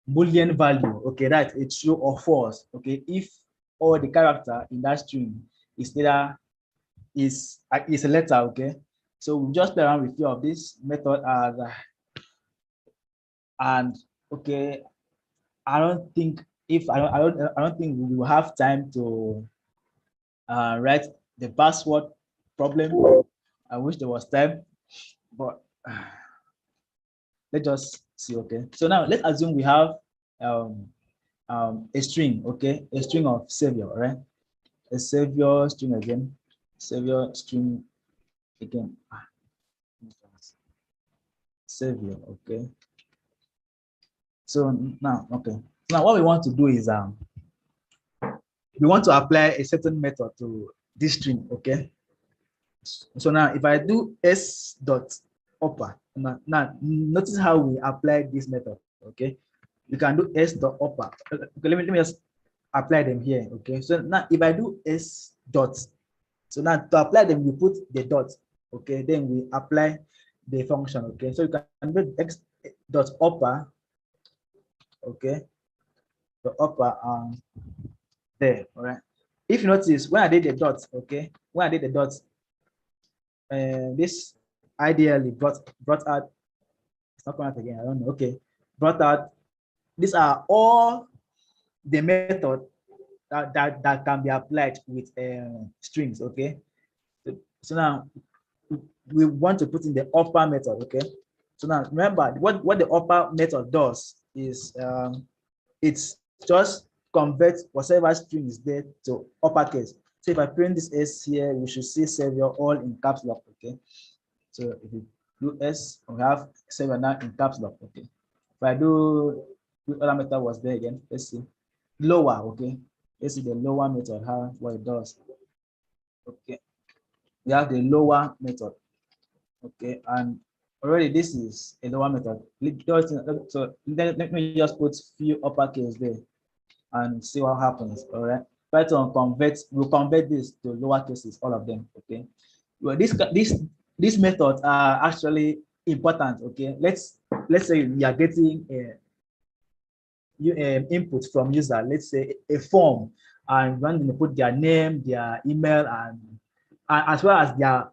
Boolean value. Okay, that's a true or false. Okay, if all the character in that string is either is a letter. Okay, so we just play around with few of this method and okay, I don't think we will have time to write the password problem. I wish there was time, but let's just see. Okay, so now let's assume we have a string. Okay, a string of savior, right? A savior string again, savior string again. Savior. Okay, so now, okay, now what we want to do is we want to apply a certain method to this string, okay? So now if I do s dot upper, now notice how we apply this method, okay? You can do s dot upper. Okay, let me just apply them here, okay? So now if I do s dot, so now to apply them, we put the dot, okay? Then we apply the function, okay? So you can do x dot upper, okay? The upper there, all right? If you notice, when I did the dot, okay? When I did the dot, this ideally brought out, it's not coming out again, I don't know, okay? Brought out, these are all the method that can be applied with strings, okay? So now we want to put in the upper method, okay? So now remember what the upper method does is it's just convert whatever string is there to uppercase. So if I print this S here, we should see Savior all in caps lock, okay? So if you do S, we have Savior now in caps lock, okay? If I do, which other method was there again? Let's see. Lower, okay? Let's see the lower method, how what it does. Okay. We have the lower method, okay? And already this is a lower method. So let me just put few uppercase there and see what happens. All right. Python will convert this to lower cases, all of them. Okay. Well, these methods are actually important. Okay. Let's say we are getting input from user. Let's say a form, and when they put their name, their email, and as well as their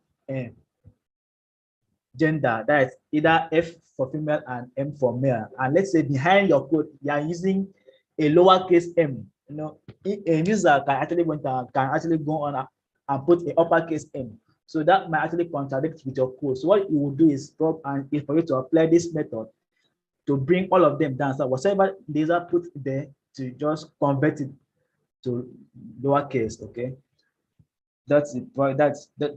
gender, that is either F for female and M for male. And let's say behind your code, you are using a lowercase m. You know, a user can actually go on and put a uppercase m. So that might actually contradict with your code. So what you will do is for you to apply this method to bring all of them down. So whatever the user put there, to just convert it to lowercase. Okay, that's it. Right? That's that.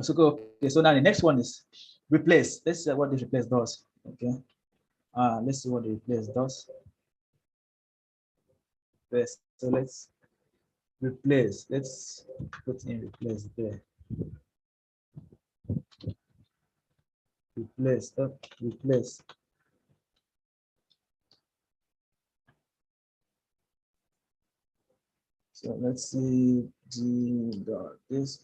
So okay, so now the next one is replace. Let's see what this replace does. Okay, let's see what the replace does. Replace. So let's replace. Let's put in replace there. Replace. Replace. So let's see g dot this.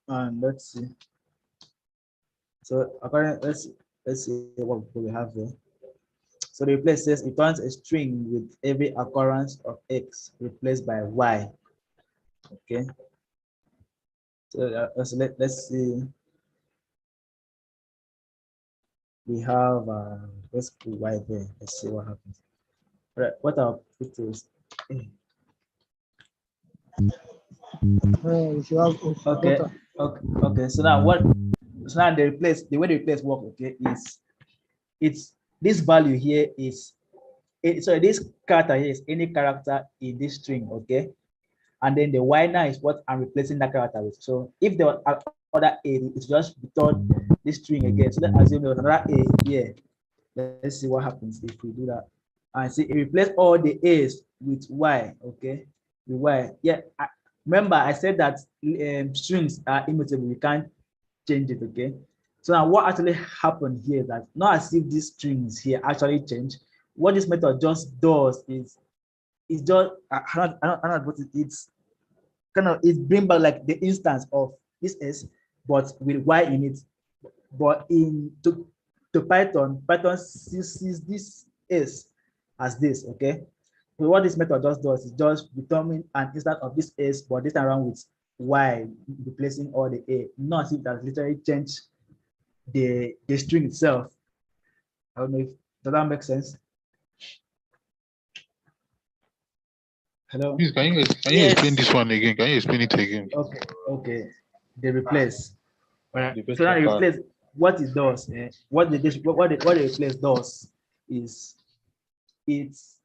And let's see. So apparently, let's see what we have there. So the replace says it turns a string with every occurrence of x replaced by y. Okay. So let's see. We have let's put y there. Let's see what happens. All right. What our put is okay. Okay. So now what? So now the way the replace work, okay, is it's this value here is so this character here is any character in this string, okay, and then the y now is what I'm replacing that character with. So if there was other a, it's just return this string again. So let's assume there was another a here. Let's see what happens if we do that. And see, it replace all the a's with y, okay, with y. Yeah, remember I said that strings are immutable. You can't change it, okay? So now what actually happened here is that not as if these strings here actually change. What this method just does is it's just it's kind of it bring back like the instance of this s but with y in it. But to Python sees this s as this, okay? So what this method just does is just returning an instance of this s, but this time around with y replacing all the a, not as if that literally changed the string itself. I don't know if does that make sense. Hello. Please, can you explain this one again? Can you explain it again? Okay. They replace. Right. So now the replace, what it does, what the replace does is it's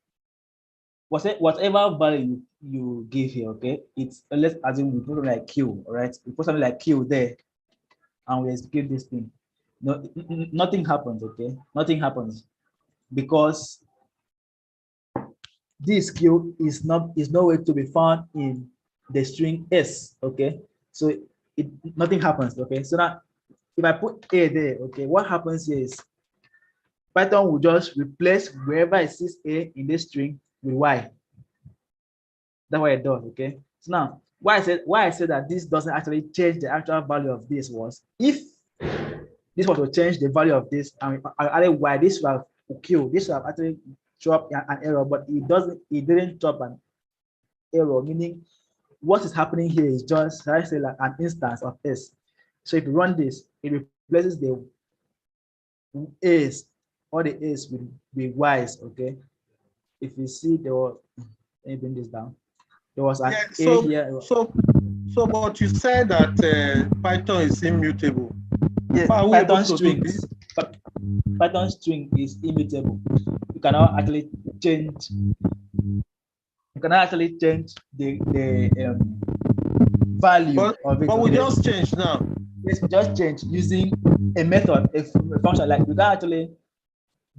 whatever value you give here, okay? It's let's assume we put something like q, all right? We put something like q there, and we execute this thing. No, nothing happens, okay? Nothing happens because this q is nowhere to be found in the string s, okay? So nothing happens, okay? So now if I put a there, okay, what happens here is Python will just replace wherever it sees a in this string with y. That's what it does, okay? So now why I said that this doesn't actually change the actual value of this was if this was to change the value of this, and added y, this would have q, this would have actually dropped an error, but it didn't drop an error, meaning what is happening here is just, I say, like an instance of s. So if you run this, it replaces the a's, all the a's with y's, okay? If you see there was, let me bring this down. There was an a here. So, but you said that Python is immutable. Yes, Python strings. Python string is immutable. You cannot actually change. You cannot actually change the value of it. But we just changed now. Yes, we just change using a method, a function. Like we can actually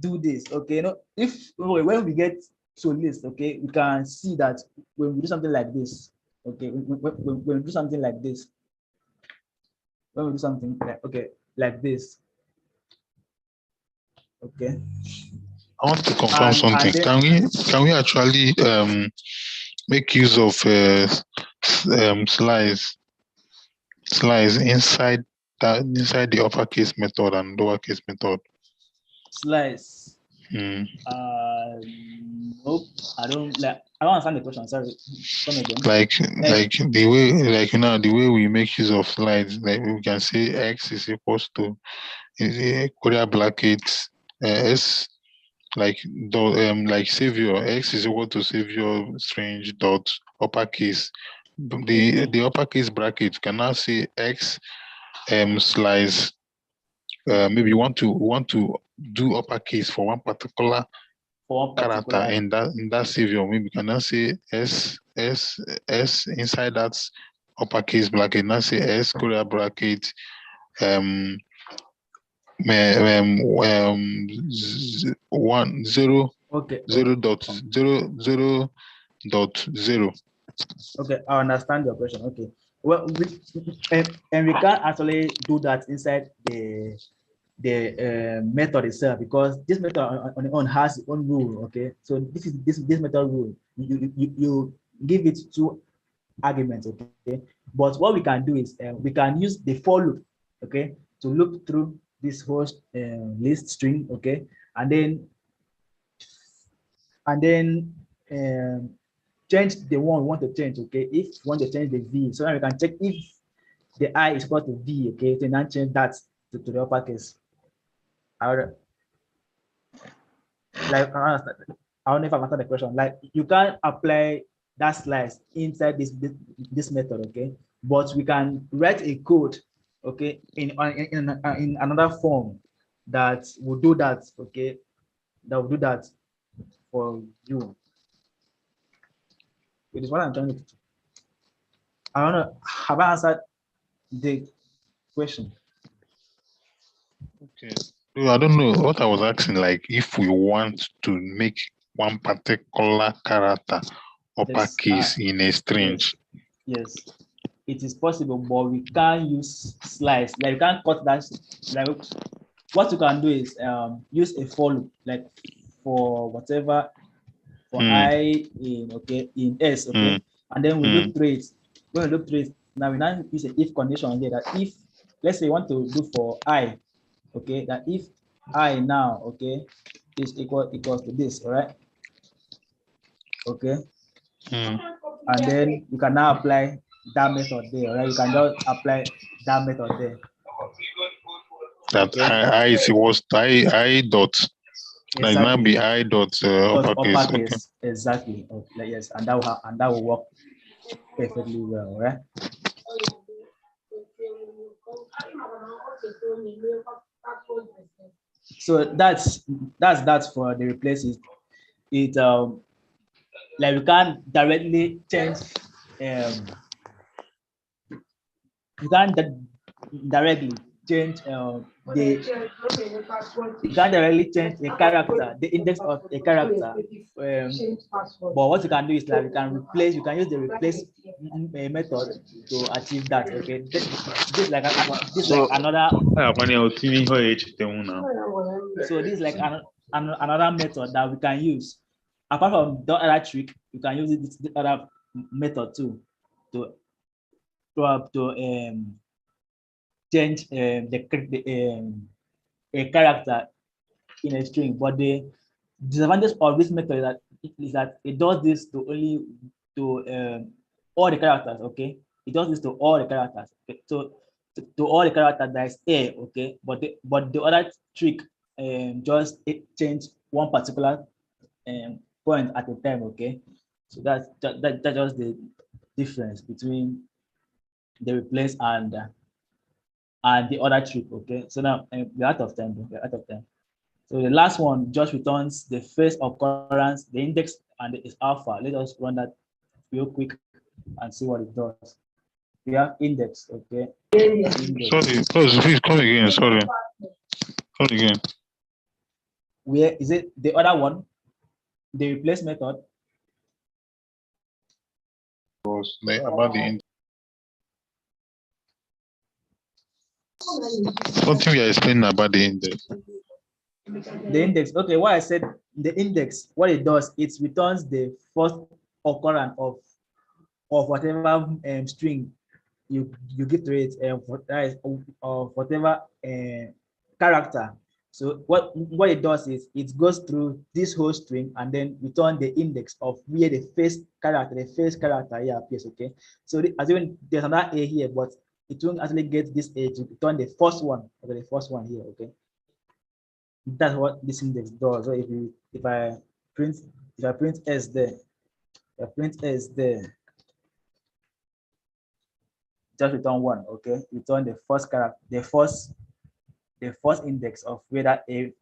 do this. Okay, no. If when we get to a list, okay, we can see that when we do something like this, okay, when we do something like this, when we do something like, okay, like this, okay. I want to confirm something. Then, can we actually make use of slides inside the uppercase method and lowercase method? Slice. Nope, I don't understand the question. Sorry, come again. Like the way, like the way we make use of slides, like we can say x is equals to Korea brackets s, like savior, x is equal to savior strange dot uppercase. The uppercase bracket can now say x slice. Maybe you want to do uppercase for one particular character in that savior. Maybe you can now say s inside that uppercase bracket. Now say s Korea bracket 1 0 okay. 0.0.0. Okay, I understand your question. Okay, well, and we can't actually do that inside the method itself, because this method on its own has its own rule. Okay, so this is this method rule. You give it two arguments. Okay, but what we can do is we can use the for loop. Okay, to loop through this whole list string. Okay, and then change the one we want to change. Okay, if you want to change the v, so now we can check if the I is equal to v. Okay, so now change that to the uppercase. I don't know if I answered the question. Like you can apply that slice inside this method, okay? But we can write a code, okay, in another form that will do that, okay? That will do that for you. It is what I'm trying to do. I don't know. Have I answered the question? Okay. I don't know what I was asking. Like, if we want to make one particular character uppercase in a string. Yes, it is possible, but we can't use slice. Like you can't cut that. Like what you can do is use a for loop, like for whatever for I in S, okay, and then we loop through it. When we loop through it, now we now use an if condition here that if, let's say you want to do for I, okay, that if I now, okay, is equals to this, all right, okay, and then you can now apply that method there, right? You can just apply that method there. That I is equals to I dot. Like now be I dot uppercase. Okay. Exactly. Okay. Yes, and that will work perfectly well, right? So that's for the replaces. It like we can't directly change. You can't directly change you can't directly change a character, the index of a character. But what you can do is like you can use the replace method to achieve that. Okay, this like another. So this is like another method that we can use. Apart from the other trick, you can use this other method too to change a character in a string. But the disadvantage of this method is that it does this to all the characters. Okay, it does this to all the characters. Okay? So to all the characters that is A. Okay, but the other trick just change one particular point at a time. Okay, so that's just the difference between the replace and the other trick. Okay, so now we're out of time. We're out of time. So the last one just returns the first occurrence, the index, and its alpha. Let us run that real quick and see what it does. We have index. Okay. Index. Sorry, please come again. Sorry, come again. Where is it? The other one, the replace method. Was about the index. Something we are explaining about the index. The index. Okay, what I said, the index, what it does, it returns the first occurrence of whatever string you give to it, of whatever character. So what it does is it goes through this whole string and then return the index of where the first character here appears. Okay, so assuming there's another A here, but it won't actually get this A to return the first one, okay, the first one here. Okay, that's what this index does. So if I print S there, just return 1. Okay, return the first character, the first index of where that A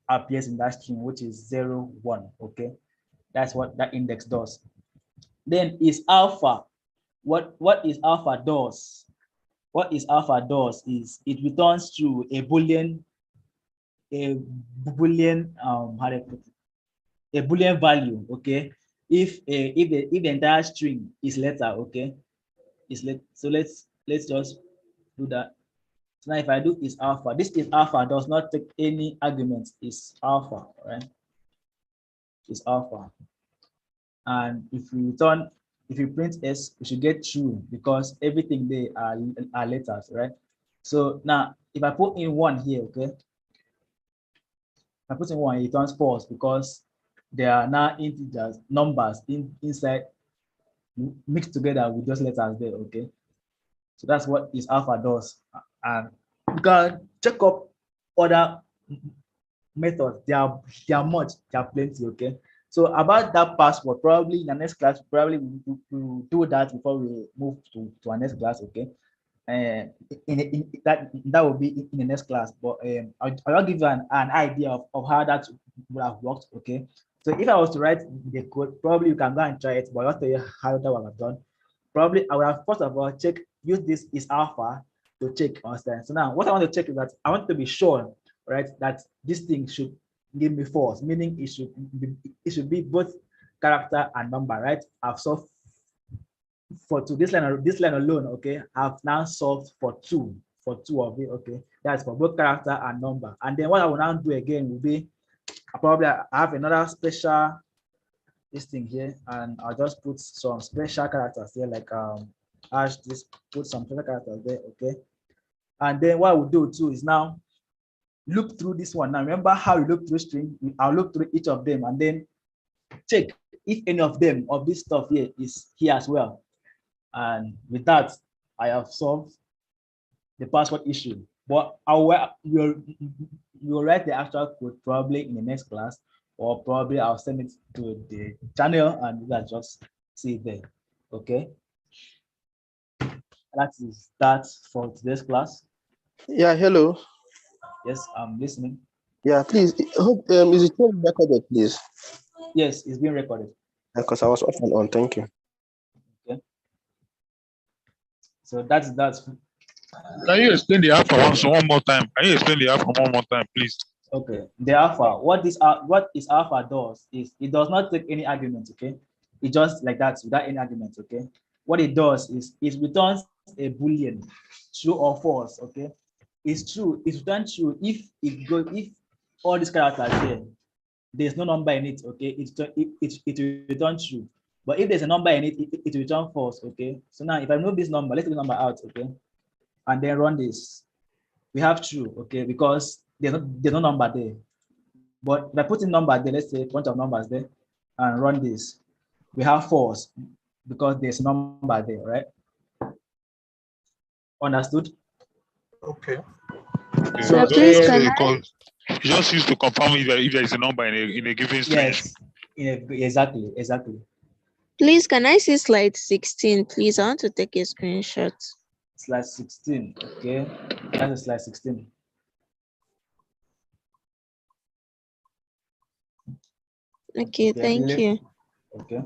appears in that string, which is 0, 1. Okay, that's what that index does. Then is alpha. What is alpha does? What is alpha does is it returns through a boolean how do I put it? A boolean value. Okay, if the entire string is letter. Okay, so let's just do that. So now if I do is alpha, this is alpha does not take any arguments. Is alpha, right? Is alpha. And if you print S, we should get true because everything there are letters, right? So now if I put in 1 here, okay, if I put in 1, it returns false because there are now integers, numbers inside mixed together with just letters there. Okay, so that's what is alpha does. And you can check up other methods. There are plenty. Okay, so about that password, probably in the next class, probably we'll do that before we move to our next class. Okay, and that will be in the next class. But I'll give you an idea of how that would have worked. Okay, so if I was to write the code, probably you can go and try it, but I'll tell you how that would have done. Probably I would have first of all use this is alpha to check. Understand? So now what I want to check is that I want to be sure, right, that this thing should give me false, meaning it should be both character and number, right? I've solved for this line alone. Okay, I've now solved for two of it. Okay, that's for both character and number. And then what I will now do again will be I have another special this thing here, and I'll just put some special characters there, like put some special characters there. Okay, and then what I will do too is now look through this one. Now remember how you look through string. I'll look through each of them and then check if any of them of this stuff here is here as well. And with that, I have solved the password issue. But we'll write the actual code probably in the next class, or probably I'll send it to the channel and you guys just see it there. Okay. That is that for today's class. Yeah, hello. Yes, I'm listening. Yeah, please. Is it being recorded, please? Yes, it's being recorded. Because I was off and on. Thank you. Okay. So that's Can you explain the alpha one more time? Can you explain the alpha one more time, please? Okay, the alpha. What is alpha does is it does not take any argument. Okay, it just like that without any argument. Okay, what it does is it returns a boolean, true or false. Okay, it's true. It returns true if all these characters here there's no number in it. Okay, it returns true. But if there's a number in it, it returns false. Okay, so now if I move this number, let's take the number out. Okay, and then run this. We have true. Okay, because there's no number there. But if I put in number there, let's say a bunch of numbers there, and run this, we have false because there's a number there, right? Understood? Okay. So please can You just use to confirm if there is a number in a given string. Yes, exactly. Please, can I see slide 16, please? I want to take a screenshot. Slide 16, okay. That's slide 16. Okay, thank you. Okay.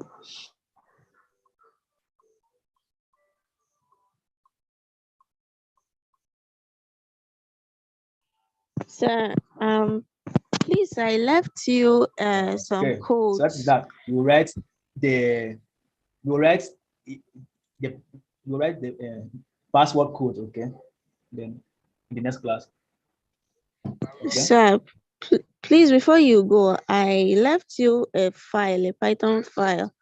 Sir, please, I left you some codes. So that's that. You write the password code, okay? Then in the next class. Okay. Sir, please, before you go, I left you a file, a Python file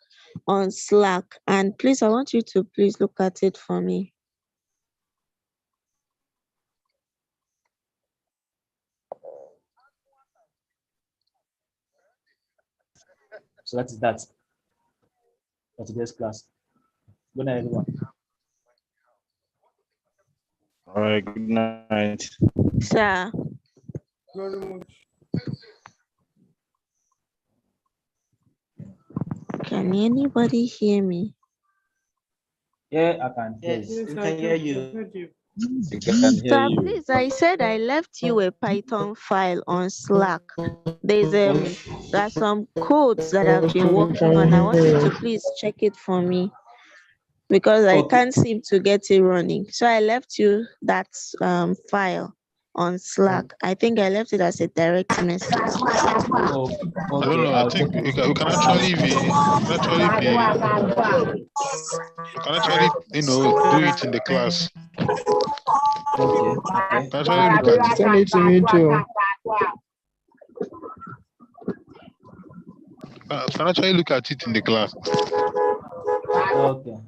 on Slack, and please, I want you to please look at it for me. So that's that for today's class. Good night, everyone. All right, good night. Sir. Can anybody hear me? Yeah, I can hear you. Yes, we can hear you. Sir, please, I said I left you a Python file on Slack. There are some codes that I've been working on. I want you to please check it for me because I can't seem to get it running. So I left you that file on Slack. I think I left it as a direct message. Okay. I don't know. I think we can actually do it in the class. Okay. Send it to me too. Can actually look at it in the class. Okay.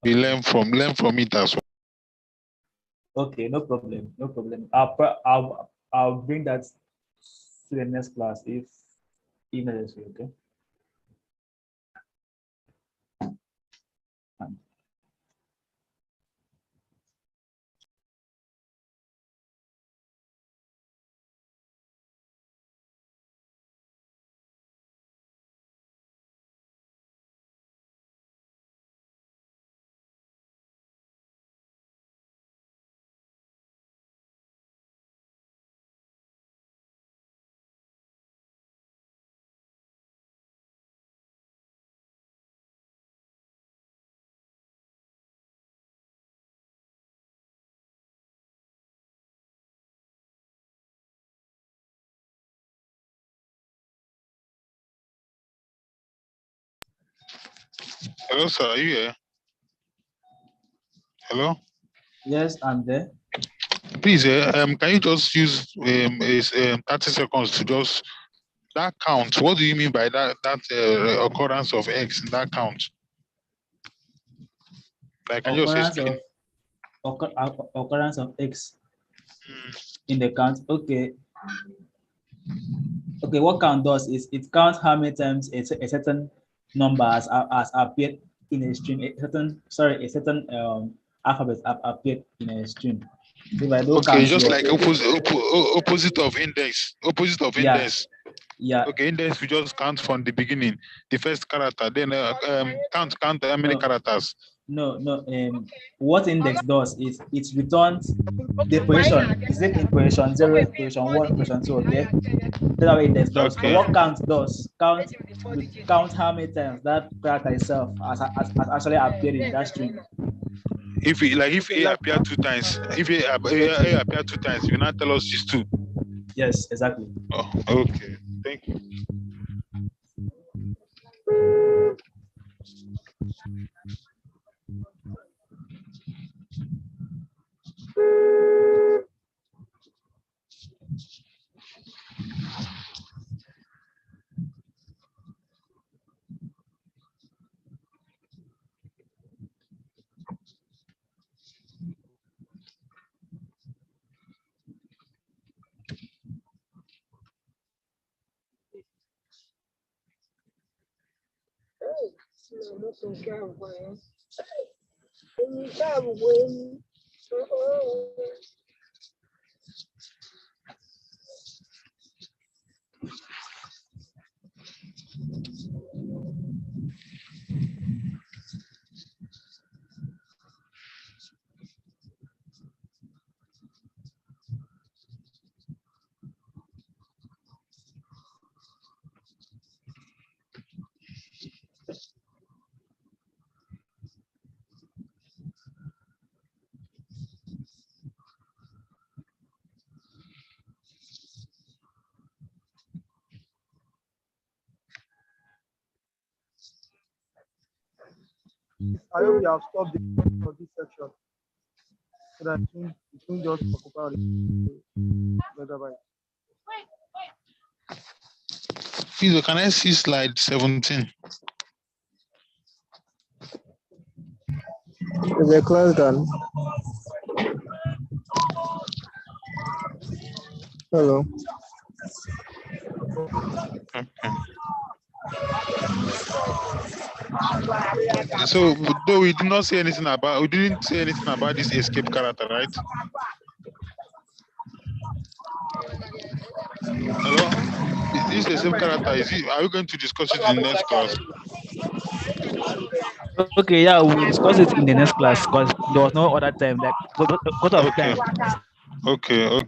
We learn from it as well. Okay, no problem. I'll bring that to the next class if necessary. Okay. Hello, sir. Are you here? Hello? Yes, I'm there. Please, can you just use 30 seconds to just that count? What do you mean by that occurrence of X in that count? Like, can you just explain? Occurrence of X in the count. Okay. Okay, what count does is it counts how many times a certain number has appeared in a string. A certain alphabet appeared in a string. So if I do okay, just like opposite of index. Opposite of index. Yeah. Okay, index we just count from the beginning, the first character. Then count how many characters. No. What index does is it returns the position. Is it in position 0, position 1, position 2? Okay, that's what index does. Okay. But what count does count how many times that character itself has actually appeared in that string. If A appear 2 times, if A appear 2 times, you not tell us it's 2. Yes, exactly. Oh, okay. Thank you. I hope you have stopped for this section so that you can just talk about it. Bye. Please, can I see slide 17? Is the class done? Hello. So, though we didn't say anything about this escape character, right? Hello? This escape character, are we going to discuss it in the next class? Okay, yeah, we'll discuss it in the next class because there was no other time. Like, what of time? Okay.